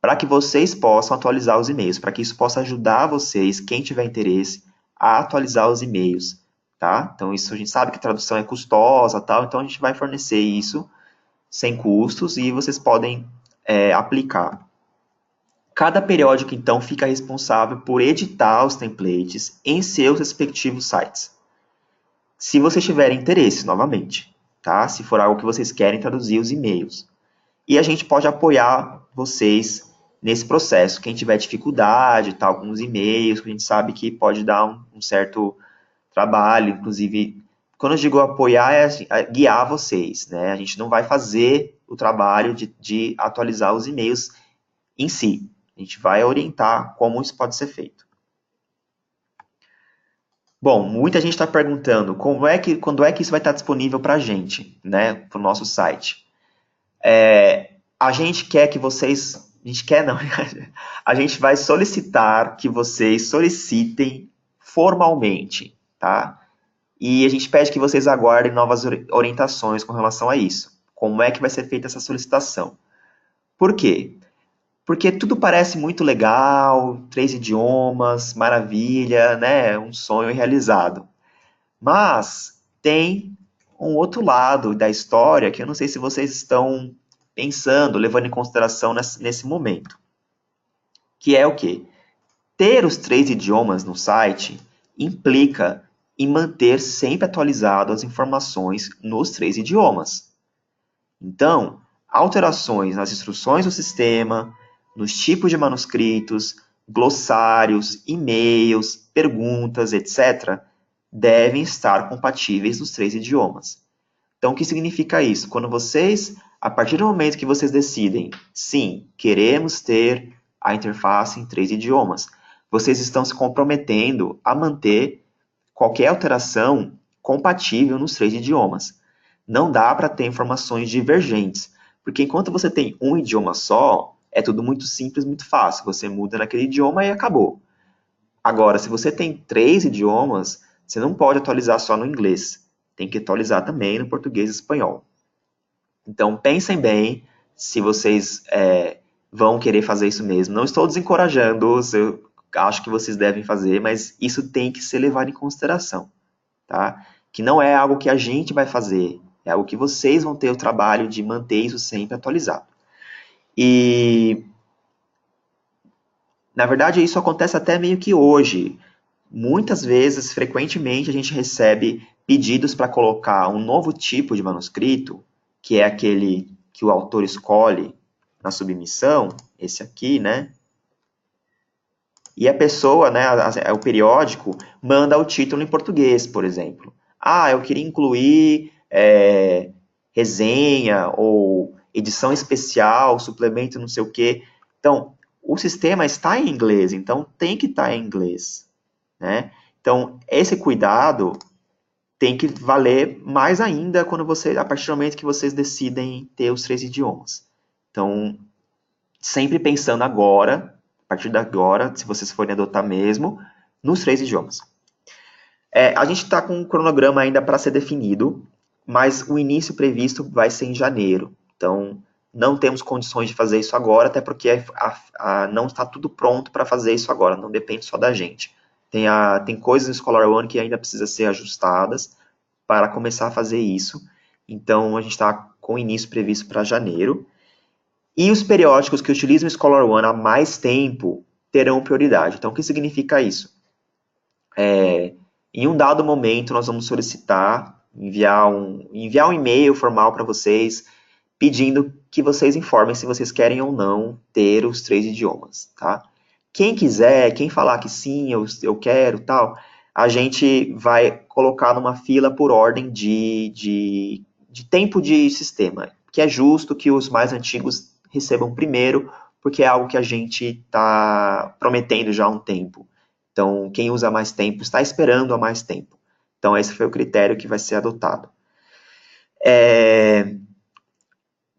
Speaker 1: para que vocês possam atualizar os e-mails, para que isso possa ajudar vocês, quem tiver interesse, a atualizar os e-mails, tá? Então, isso a gente sabe que tradução é custosa, tal, então a gente vai fornecer isso sem custos e vocês podem aplicar. Cada periódico, então, fica responsável por editar os templates em seus respectivos sites. Se vocês tiverem interesse, novamente, tá? Se for algo que vocês querem traduzir os e-mails. E a gente pode apoiar vocês nesse processo. Quem tiver dificuldade, tal, com os e-mails, que a gente sabe que pode dar um certo trabalho, inclusive, quando eu digo apoiar, é guiar vocês, né? A gente não vai fazer o trabalho de atualizar os e-mails em si. A gente vai orientar como isso pode ser feito. Bom, muita gente está perguntando quando é que isso vai estar disponível para a gente, né? Para o nosso site. A gente quer que vocês. A gente quer, não. A gente vai solicitar que vocês solicitem formalmente, tá? E a gente pede que vocês aguardem novas orientações com relação a isso. Como é que vai ser feita essa solicitação? Por quê? Porque tudo parece muito legal, 3 idiomas, maravilha, né? Um sonho realizado. Mas tem um outro lado da história que eu não sei se vocês estão pensando, levando em consideração nesse momento. Que é o quê? Ter os 3 idiomas no site implica em manter sempre atualizado as informações nos 3 idiomas. Então, alterações nas instruções do sistema, nos tipos de manuscritos, glossários, e-mails, perguntas, etc., devem estar compatíveis nos 3 idiomas. Então, o que significa isso? Quando vocês, a partir do momento que vocês decidem, sim, queremos ter a interface em 3 idiomas, vocês estão se comprometendo a manter qualquer alteração compatível nos 3 idiomas. Não dá para ter informações divergentes, porque enquanto você tem um idioma só, é tudo muito simples, muito fácil. Você muda naquele idioma e acabou. Agora, se você tem 3 idiomas, você não pode atualizar só no inglês. Tem que atualizar também no português e espanhol. Então, pensem bem se vocês vão querer fazer isso mesmo. Não estou desencorajando-os, eu acho que vocês devem fazer, mas isso tem que ser levado em consideração, tá? Que não é algo que a gente vai fazer, é algo que vocês vão ter o trabalho de manter isso sempre atualizado. E, na verdade, isso acontece até meio que hoje. Muitas vezes, frequentemente, a gente recebe pedidos para colocar um novo tipo de manuscrito, que é aquele que o autor escolhe na submissão, esse aqui, né? E a pessoa, né, o periódico, manda o título em português, por exemplo. Ah, eu queria incluir resenha ou edição especial, suplemento não sei o quê. Então, o sistema está em inglês, então tem que estar em inglês, né? Então, esse cuidado tem que valer mais ainda quando a partir do momento que vocês decidem ter os 3 idiomas. Então, sempre pensando agora, a partir de agora, se vocês forem adotar mesmo, nos 3 idiomas. A gente está com um cronograma ainda para ser definido, mas o início previsto vai ser em janeiro. Então, não temos condições de fazer isso agora, até porque não está tudo pronto para fazer isso agora, não depende só da gente. Tem coisas no Scholar One que ainda precisam ser ajustadas para começar a fazer isso. Então, a gente está com o início previsto para janeiro. E os periódicos que utilizam o Scholar One há mais tempo terão prioridade. Então, o que significa isso? Em um dado momento, nós vamos solicitar, enviar um e-mail formal para vocês, pedindo que vocês informem se vocês querem ou não ter os 3 idiomas, tá? Quem quiser, quem falar que sim, eu quero, tal, a gente vai colocar numa fila por ordem de tempo de sistema, que é justo que os mais antigos recebam primeiro, porque é algo que a gente está prometendo já há um tempo. Então, quem usa mais tempo está esperando há mais tempo. Então, esse foi o critério que vai ser adotado.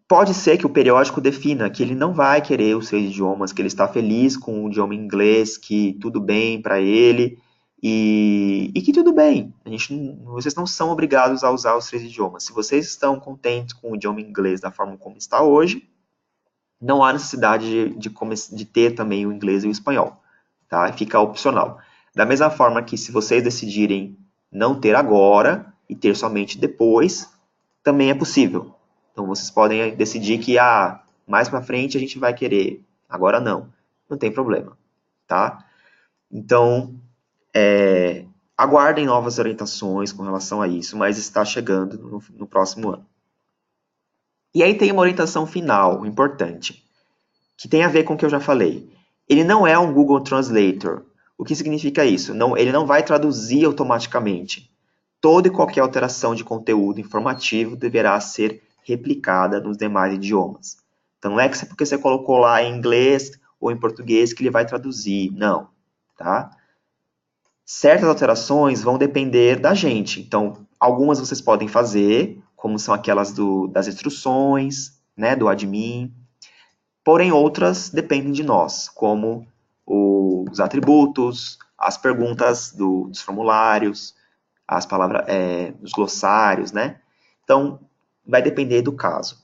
Speaker 1: Pode ser que o periódico defina que ele não vai querer os 3 idiomas, que ele está feliz com o idioma inglês, que tudo bem para ele, e que tudo bem. Vocês não são obrigados a usar os 3 idiomas. Se vocês estão contentes com o idioma inglês da forma como está hoje, não há necessidade de ter também o inglês e o espanhol. Tá? Fica opcional. Da mesma forma que se vocês decidirem não ter agora e ter somente depois, também é possível. Então vocês podem decidir que mais para frente a gente vai querer, agora não. Não tem problema, tá? Então, aguardem novas orientações com relação a isso, mas está chegando no próximo ano. E aí tem uma orientação final, importante, que tem a ver com o que eu já falei. Ele não é um Google Translator. O que significa isso? Ele não vai traduzir automaticamente. Toda e qualquer alteração de conteúdo informativo deverá ser replicada nos demais idiomas. Então, não é que porque você colocou lá em inglês ou em português que ele vai traduzir. Não. Tá? Certas alterações vão depender da gente. Então, algumas vocês podem fazer, como são aquelas das instruções, né, do admin. Porém, outras dependem de nós, como os atributos, as perguntas dos formulários, as palavras, os glossários, né? Então, vai depender do caso.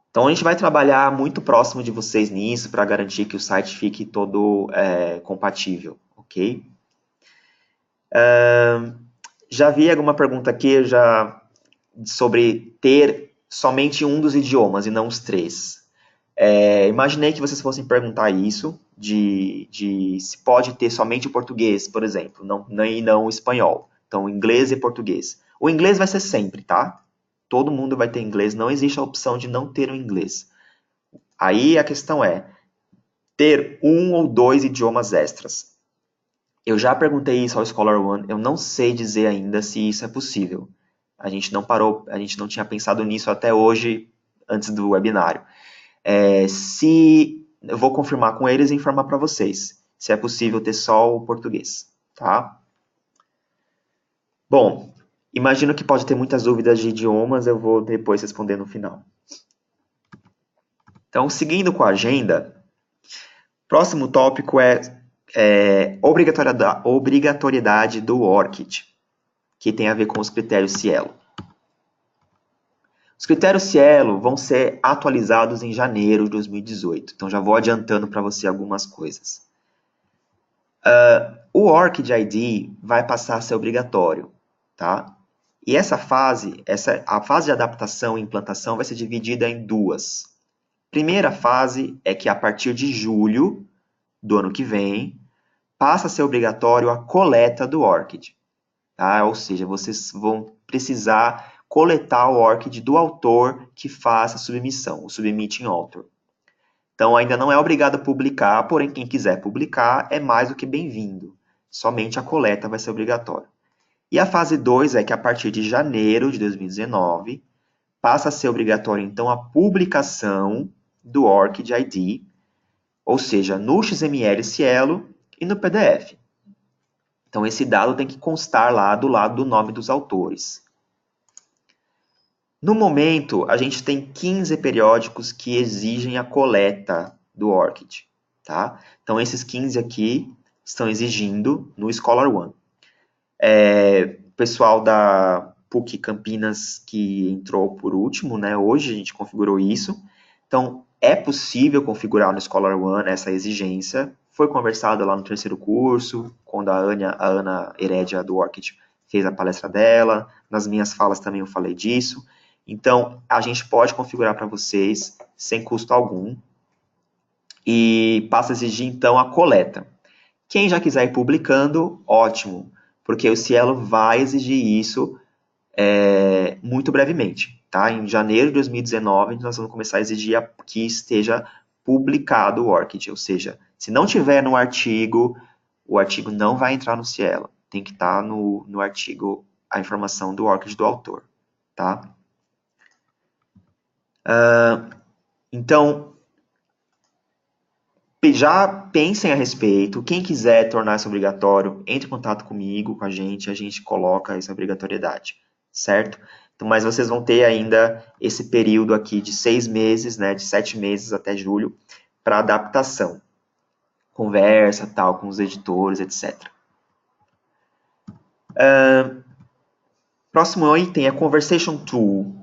Speaker 1: Então, a gente vai trabalhar muito próximo de vocês nisso para garantir que o site fique todo compatível, ok? Já vi alguma pergunta aqui sobre ter somente um dos idiomas e não os 3. Imaginei que vocês fossem perguntar isso, de se pode ter somente o português, por exemplo, e não o espanhol. Então, inglês e português. O inglês vai ser sempre, tá? Todo mundo vai ter inglês, não existe a opção de não ter o inglês. Aí a questão é ter um ou 2 idiomas extras. Eu já perguntei isso ao Scholar One, eu não sei dizer ainda se isso é possível. A gente não tinha pensado nisso até hoje, antes do webinário. Eu vou confirmar com eles e informar para vocês se é possível ter só o português, tá? Bom, imagino que pode ter muitas dúvidas de idiomas, eu vou depois responder no final. Então, seguindo com a agenda, próximo tópico é obrigatoriedade do ORCID, que tem a ver com os critérios Cielo. Os critérios Cielo vão ser atualizados em janeiro de 2018, então já vou adiantando para você algumas coisas. O ORCID ID vai passar a ser obrigatório, tá? E essa fase, a fase de adaptação e implantação vai ser dividida em duas. Primeira fase é que a partir de julho do ano que vem, passa a ser obrigatório a coleta do ORCID. Tá? Ou seja, vocês vão precisar coletar o ORCID do autor que faz a submissão, o submitting author. Então, ainda não é obrigado a publicar, porém, quem quiser publicar é mais do que bem-vindo. Somente a coleta vai ser obrigatória. E a fase 2 é que, a partir de janeiro de 2019, passa a ser obrigatório, então, a publicação do ORCID ID, ou seja, no XML Cielo e no PDF. Então, esse dado tem que constar lá do lado do nome dos autores. No momento, a gente tem 15 periódicos que exigem a coleta do ORCID. Tá? Então, esses 15 aqui estão exigindo no Scholar One. O pessoal da PUC Campinas que entrou por último, né? Hoje a gente configurou isso. Então, é possível configurar no Scholar One essa exigência. Foi conversado lá no terceiro curso, quando a Ana Herédia do ORCID fez a palestra dela. Nas minhas falas também eu falei disso. Então, a gente pode configurar para vocês sem custo algum. E passa a exigir, então, a coleta. Quem já quiser ir publicando, ótimo, porque o Cielo vai exigir isso muito brevemente. Tá? Em janeiro de 2019, nós vamos começar a exigir que esteja publicado o ORCID, ou seja, se não tiver no artigo, o artigo não vai entrar no Cielo. Tem que estar no artigo a informação do ORCID do autor. Tá? Então, já pensem a respeito. Quem quiser tornar isso obrigatório, entre em contato comigo, com a gente coloca essa obrigatoriedade, certo? Então, mas vocês vão ter ainda esse período aqui de 6 meses, né, de 7 meses até julho, para adaptação. Conversa, tal, com os editores, etc. Próximo item é Conversation Tool.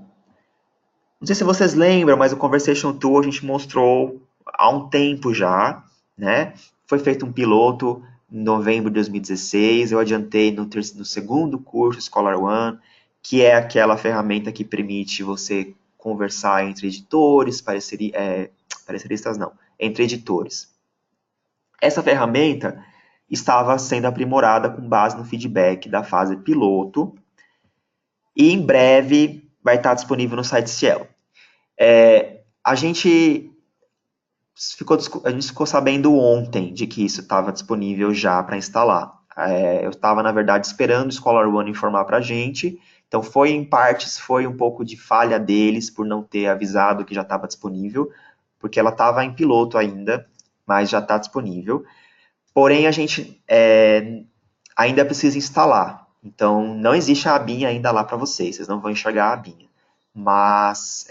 Speaker 1: Não sei se vocês lembram, mas o Conversation Tool a gente mostrou há um tempo já, né? Foi feito um piloto em novembro de 2016, eu adiantei no segundo curso Scholar One, que é aquela ferramenta que permite você conversar entre editores, pareceristas não, entre editores. Essa ferramenta estava sendo aprimorada com base no feedback da fase piloto e em breve vai estar disponível no site Cielo. A gente ficou sabendo ontem de que isso estava disponível já para instalar. Eu estava, na verdade, esperando o Scholar One informar para a gente, então em partes, foi um pouco de falha deles por não ter avisado que já estava disponível, porque ela estava em piloto ainda, mas já está disponível. Porém, a gente ainda precisa instalar, então não existe a abinha ainda lá para vocês não vão enxergar a abinha. Mas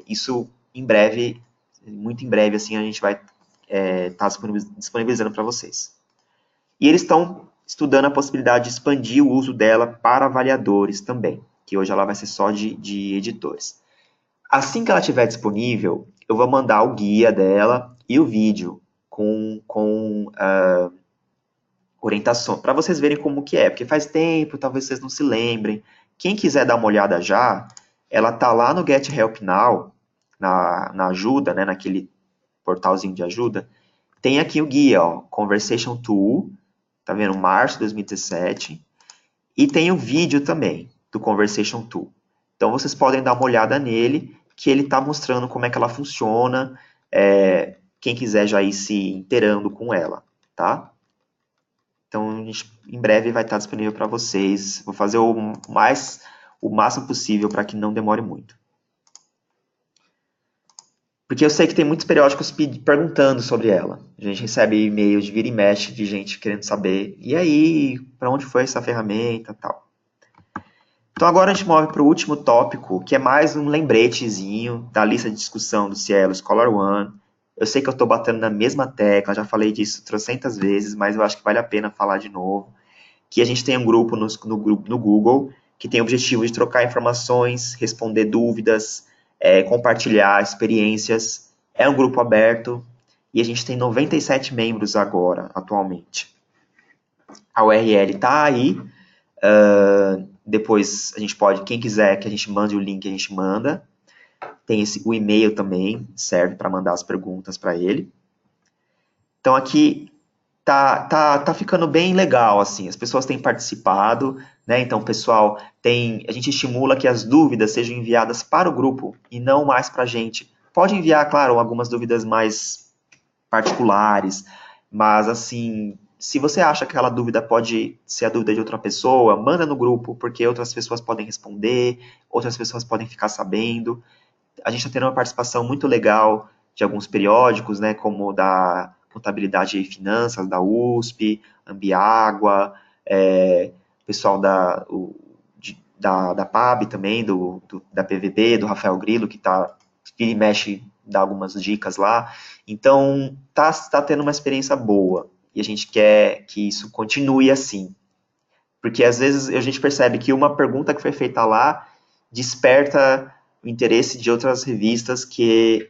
Speaker 1: isso em breve, muito em breve, assim, a gente vai estar disponibilizando para vocês. E eles estão estudando a possibilidade de expandir o uso dela para avaliadores também, que hoje ela vai ser só de editores. Assim que ela estiver disponível, eu vou mandar o guia dela e o vídeo com orientação, para vocês verem como que é, porque faz tempo, talvez vocês não se lembrem. Quem quiser dar uma olhada já, ela tá lá no Get Help Now, na ajuda, né, naquele portalzinho de ajuda, tem aqui o guia, ó, Conversation Tool, tá vendo? Março de 2017, e tem o vídeo também do Conversation Tool. Então vocês podem dar uma olhada nele, que ele tá mostrando como é que ela funciona, quem quiser já ir se inteirando com ela, tá? Então, em breve vai estar disponível para vocês. Vou fazer o máximo possível para que não demore muito. Porque eu sei que tem muitos periódicos perguntando sobre ela. A gente recebe e-mails de vira e mexe de gente querendo saber. E aí, para onde foi essa ferramenta e tal. Então agora a gente move para o último tópico, que é mais um lembretezinho da lista de discussão do Cielo Scholar One. Eu sei que eu estou batendo na mesma tecla, já falei disso trocentas vezes, mas eu acho que vale a pena falar de novo. Que a gente tem um grupo no Google que tem o objetivo de trocar informações, responder dúvidas, compartilhar experiências. É um grupo aberto e a gente tem 97 membros agora, atualmente. A URL está aí. Depois a gente pode, quem quiser que a gente mande o link, a gente manda. Tem o e-mail também, serve para mandar as perguntas para ele. Então aqui tá ficando bem legal, assim, as pessoas têm participado, né? Então, pessoal, a gente estimula que as dúvidas sejam enviadas para o grupo e não mais para a gente. Pode enviar, claro, algumas dúvidas mais particulares, mas assim, se você acha que aquela dúvida pode ser a dúvida de outra pessoa, manda no grupo, porque outras pessoas podem responder, outras pessoas podem ficar sabendo. A gente está tendo uma participação muito legal de alguns periódicos, né, como o da Contabilidade e Finanças, da USP, Ambiágua, pessoal da PAB também, da PVB, do Rafael Grilo, que vira e mexe, dá algumas dicas lá. Então, tá tendo uma experiência boa, e a gente quer que isso continue assim. Porque às vezes a gente percebe que uma pergunta que foi feita lá desperta o interesse de outras revistas que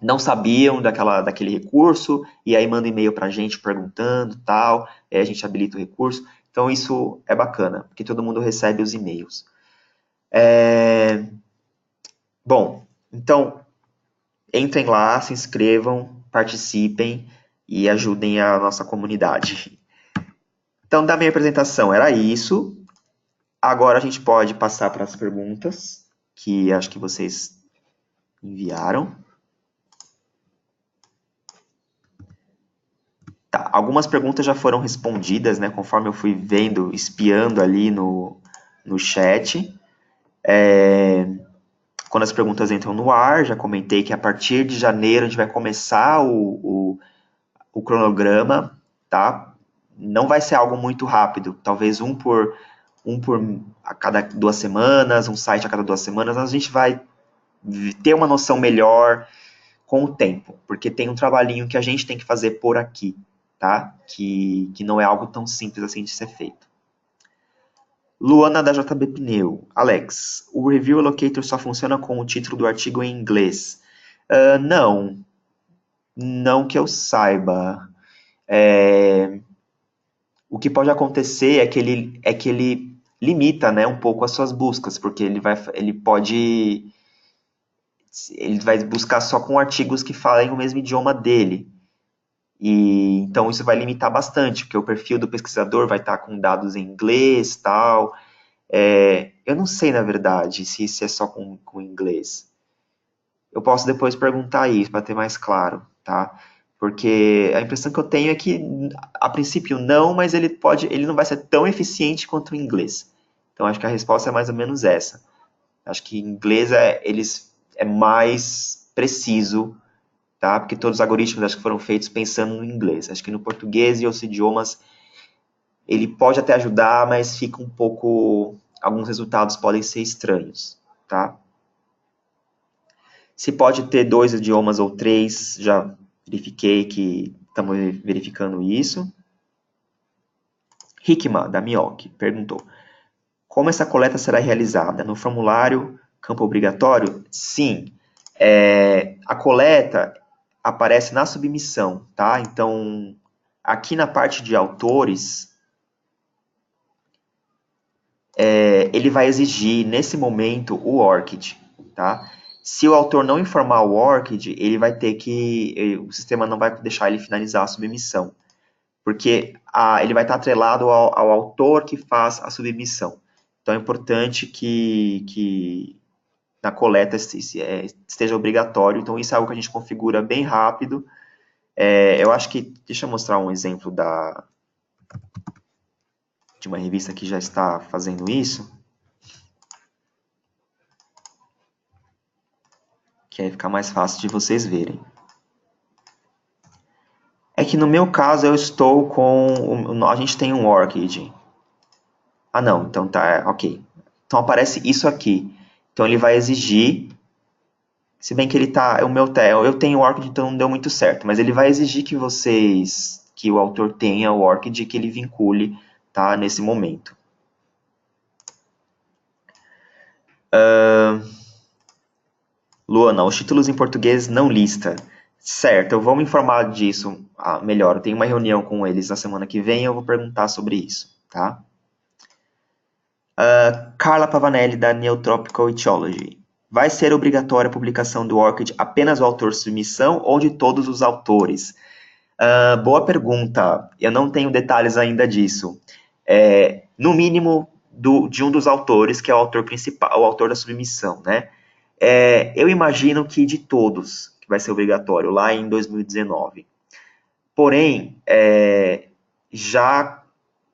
Speaker 1: não sabiam daquele recurso, e aí manda e-mail para a gente perguntando, tal, aí a gente habilita o recurso. Então isso é bacana, porque todo mundo recebe os e-mails. Bom, então entrem lá, se inscrevam, participem e ajudem a nossa comunidade. Então, da minha apresentação era isso. Agora a gente pode passar para as perguntas, que acho que vocês enviaram. Tá, algumas perguntas já foram respondidas, né, conforme eu fui vendo, espiando ali no chat. Quando as perguntas entram no ar, já comentei que a partir de janeiro a gente vai começar o cronograma, tá? Não vai ser algo muito rápido, talvez um por a cada 2 semanas, um site a cada 2 semanas, a gente vai ter uma noção melhor com o tempo, porque tem um trabalhinho que a gente tem que fazer por aqui, tá? Que não é algo tão simples assim de ser feito. Luana da JB Pneu. Alex, o Review Allocator só funciona com o título do artigo em inglês? Não. Não que eu saiba. O que pode acontecer é que ele limita, né, um pouco as suas buscas, porque ele vai buscar só com artigos que falem o mesmo idioma dele. E então isso vai limitar bastante, porque o perfil do pesquisador vai estar com dados em inglês, tal. Eu não sei, na verdade, se isso é só com inglês. Eu posso depois perguntar isso para ter mais claro, tá? Porque a impressão que eu tenho é que, a princípio, não, mas ele não vai ser tão eficiente quanto o inglês. Então, acho que a resposta é mais ou menos essa. Acho que em inglês é mais preciso, tá? Porque todos os algoritmos acho que foram feitos pensando no inglês. Acho que no português e outros idiomas ele pode até ajudar, mas fica um pouco... Alguns resultados podem ser estranhos, tá? Se pode ter 2 idiomas ou 3, já verifiquei que estamos verificando isso. Hickman, da Mioc, perguntou: como essa coleta será realizada? No formulário, campo obrigatório? Sim. A coleta aparece na submissão, tá? Então, aqui na parte de autores, ele vai exigir, nesse momento, o ORCID, tá? Se o autor não informar o ORCID, ele vai ter que... O sistema não vai deixar ele finalizar a submissão, porque ele vai estar atrelado ao autor que faz a submissão. Então, é importante que na coleta esteja obrigatório. Então, isso é algo que a gente configura bem rápido. Eu acho que... Deixa eu mostrar um exemplo de uma revista que já está fazendo isso, que aí fica mais fácil de vocês verem. É que no meu caso eu estou com... A gente tem um ORCID. Ah, não. Então tá, ok. Então aparece isso aqui. Então ele vai exigir... Se bem que ele tá... Eu tenho o ORCID, então não deu muito certo. Mas ele vai exigir que o autor tenha o ORCID e que ele vincule, tá, nesse momento. Luana, os títulos em português não lista. Certo, eu vou me informar disso melhor. Eu tenho uma reunião com eles na semana que vem e eu vou perguntar sobre isso, tá? Carla Pavanelli, da Neotropical Etiology. Vai ser obrigatória a publicação do ORCID apenas do autor submissão ou de todos os autores? Boa pergunta. Eu não tenho detalhes ainda disso. No mínimo, de um dos autores, que é o autor principal, o autor da submissão, né? Eu imagino que de todos, que vai ser obrigatório, lá em 2019. Porém, já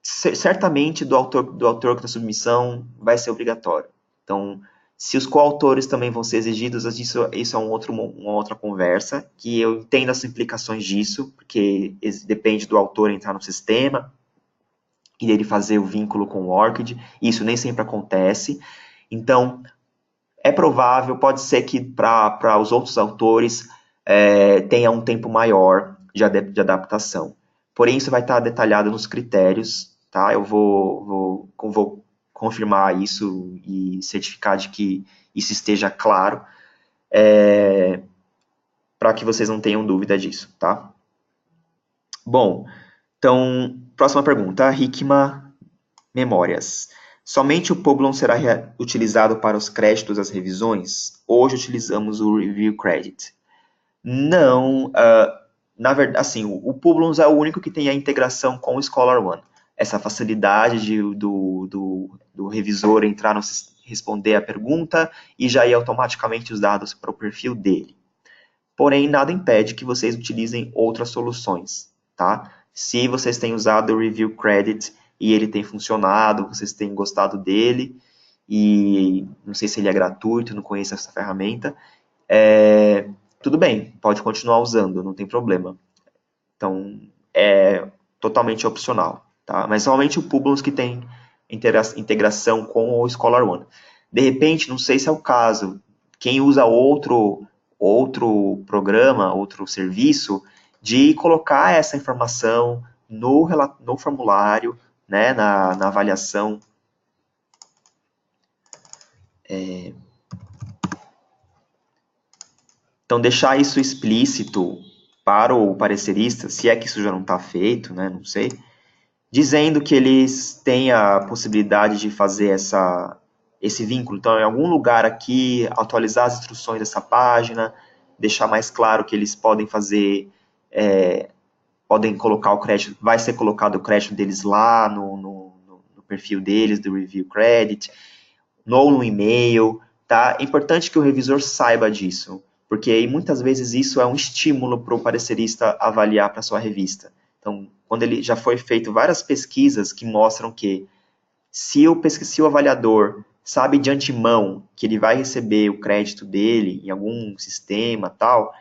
Speaker 1: certamente do autor da submissão vai ser obrigatório. Então, se os coautores também vão ser exigidos, isso é uma outra conversa, que eu entendo as implicações disso, porque depende do autor entrar no sistema e ele fazer o vínculo com o ORCID, isso nem sempre acontece. Então, é provável, pode ser que para os outros autores tenha um tempo maior de adaptação. Porém, isso vai estar detalhado nos critérios, tá? Eu vou confirmar isso e certificar de que isso esteja claro, para que vocês não tenham dúvida disso, tá? Bom, então, próxima pergunta, Hikma Memórias. Somente o Publon será utilizado para os créditos das revisões? Hoje utilizamos o Review Credit. Não, na verdade, assim, o Publons é o único que tem a integração com o Scholar One. Essa facilidade do revisor entrar no responder a pergunta e já ir automaticamente os dados para o perfil dele. Porém, nada impede que vocês utilizem outras soluções, tá? Se vocês têm usado o Review Credit e ele tem funcionado, vocês têm gostado dele, e não sei se ele é gratuito, não conheço essa ferramenta, tudo bem, pode continuar usando, não tem problema. Então, é totalmente opcional, tá? Mas somente o Publons que tem integração com o Scholar One. De repente, não sei se é o caso, quem usa outro programa, outro serviço, de colocar essa informação no formulário, né, na avaliação. Então, deixar isso explícito para o parecerista, se é que isso já não está feito, né, não sei, dizendo que eles têm a possibilidade de fazer esse vínculo. Então, em algum lugar aqui, atualizar as instruções dessa página, deixar mais claro que eles podem fazer, podem colocar o crédito, vai ser colocado o crédito deles lá no perfil deles, do Review Credit, ou no e-mail, tá? É importante que o revisor saiba disso, porque muitas vezes isso é um estímulo para o parecerista avaliar para sua revista. Então, quando ele já foi feito várias pesquisas que mostram que se o avaliador sabe de antemão que ele vai receber o crédito dele em algum sistema tal,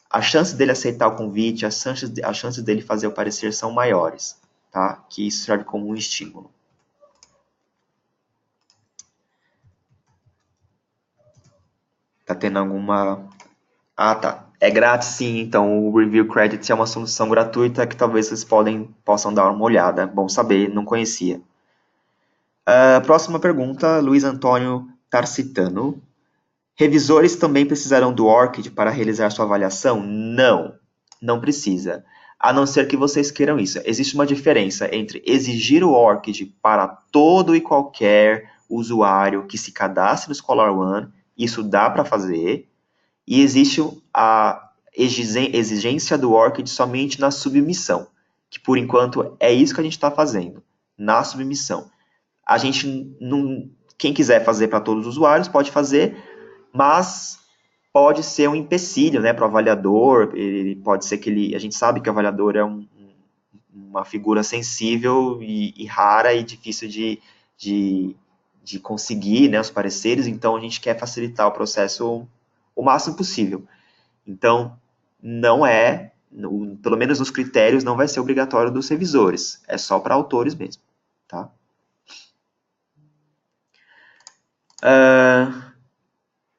Speaker 1: a chance dele aceitar o convite, as chances dele fazer o parecer são maiores, tá? Que isso serve como um estímulo. Tá tendo alguma... Ah, tá. É grátis sim, então o Review Credit é uma solução gratuita que talvez vocês possam dar uma olhada. Bom saber, não conhecia. Próxima pergunta, Luiz Antônio Tarcitano. Revisores também precisarão do ORCID para realizar sua avaliação? Não, não precisa. A não ser que vocês queiram isso. Existe uma diferença entre exigir o ORCID para todo e qualquer usuário que se cadastre no Scholar One, isso dá para fazer, e existe a exigência do ORCID somente na submissão, que por enquanto é isso que a gente está fazendo, na submissão. A gente não, quem quiser fazer para todos os usuários pode fazer, mas pode ser um empecilho, né, para o avaliador. Ele pode ser que a gente sabe que o avaliador é uma figura sensível e rara e difícil de conseguir, né, os pareceres. Então a gente quer facilitar o processo o máximo possível. Então não é, pelo menos nos critérios, não vai ser obrigatório dos revisores. É só para autores mesmo, tá?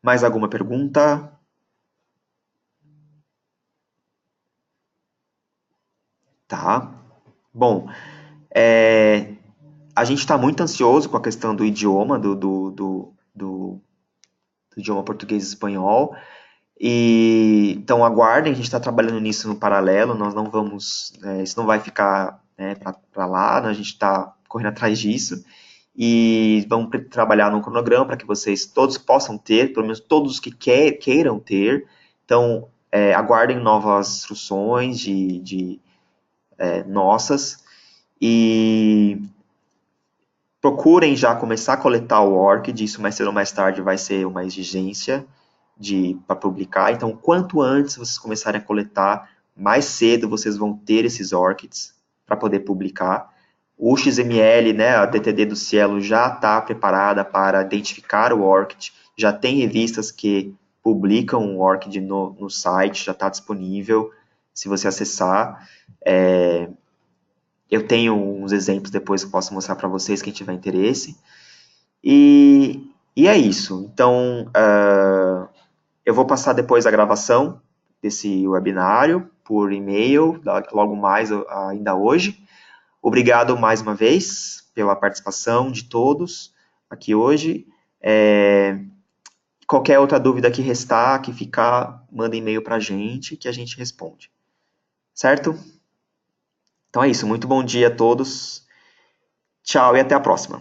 Speaker 1: Mais alguma pergunta? Tá. Bom, a gente está muito ansioso com a questão do idioma, idioma português e espanhol. E então aguardem, a gente está trabalhando nisso no paralelo, nós não vamos, isso não vai ficar, né, para lá, né, a gente está correndo atrás disso e vamos trabalhar num cronograma para que vocês todos possam ter, pelo menos todos que queiram ter. Então aguardem novas instruções nossas e procurem já começar a coletar o ORCID, isso mais cedo ou mais tarde vai ser uma exigência para publicar. Então, quanto antes vocês começarem a coletar, mais cedo vocês vão ter esses ORCIDs para poder publicar. O XML, né, a DTD do Cielo já está preparada para identificar o ORCID, já tem revistas que publicam o ORCID no site, já está disponível, se você acessar. Eu tenho uns exemplos depois que eu posso mostrar para vocês, quem tiver interesse. E é isso. Então, eu vou passar depois a gravação desse webinário por e-mail, logo mais, ainda hoje. Obrigado mais uma vez pela participação de todos aqui hoje. Qualquer outra dúvida que restar, que ficar, manda e-mail para a gente que a gente responde. Certo? Então é isso. Muito bom dia a todos. Tchau e até a próxima.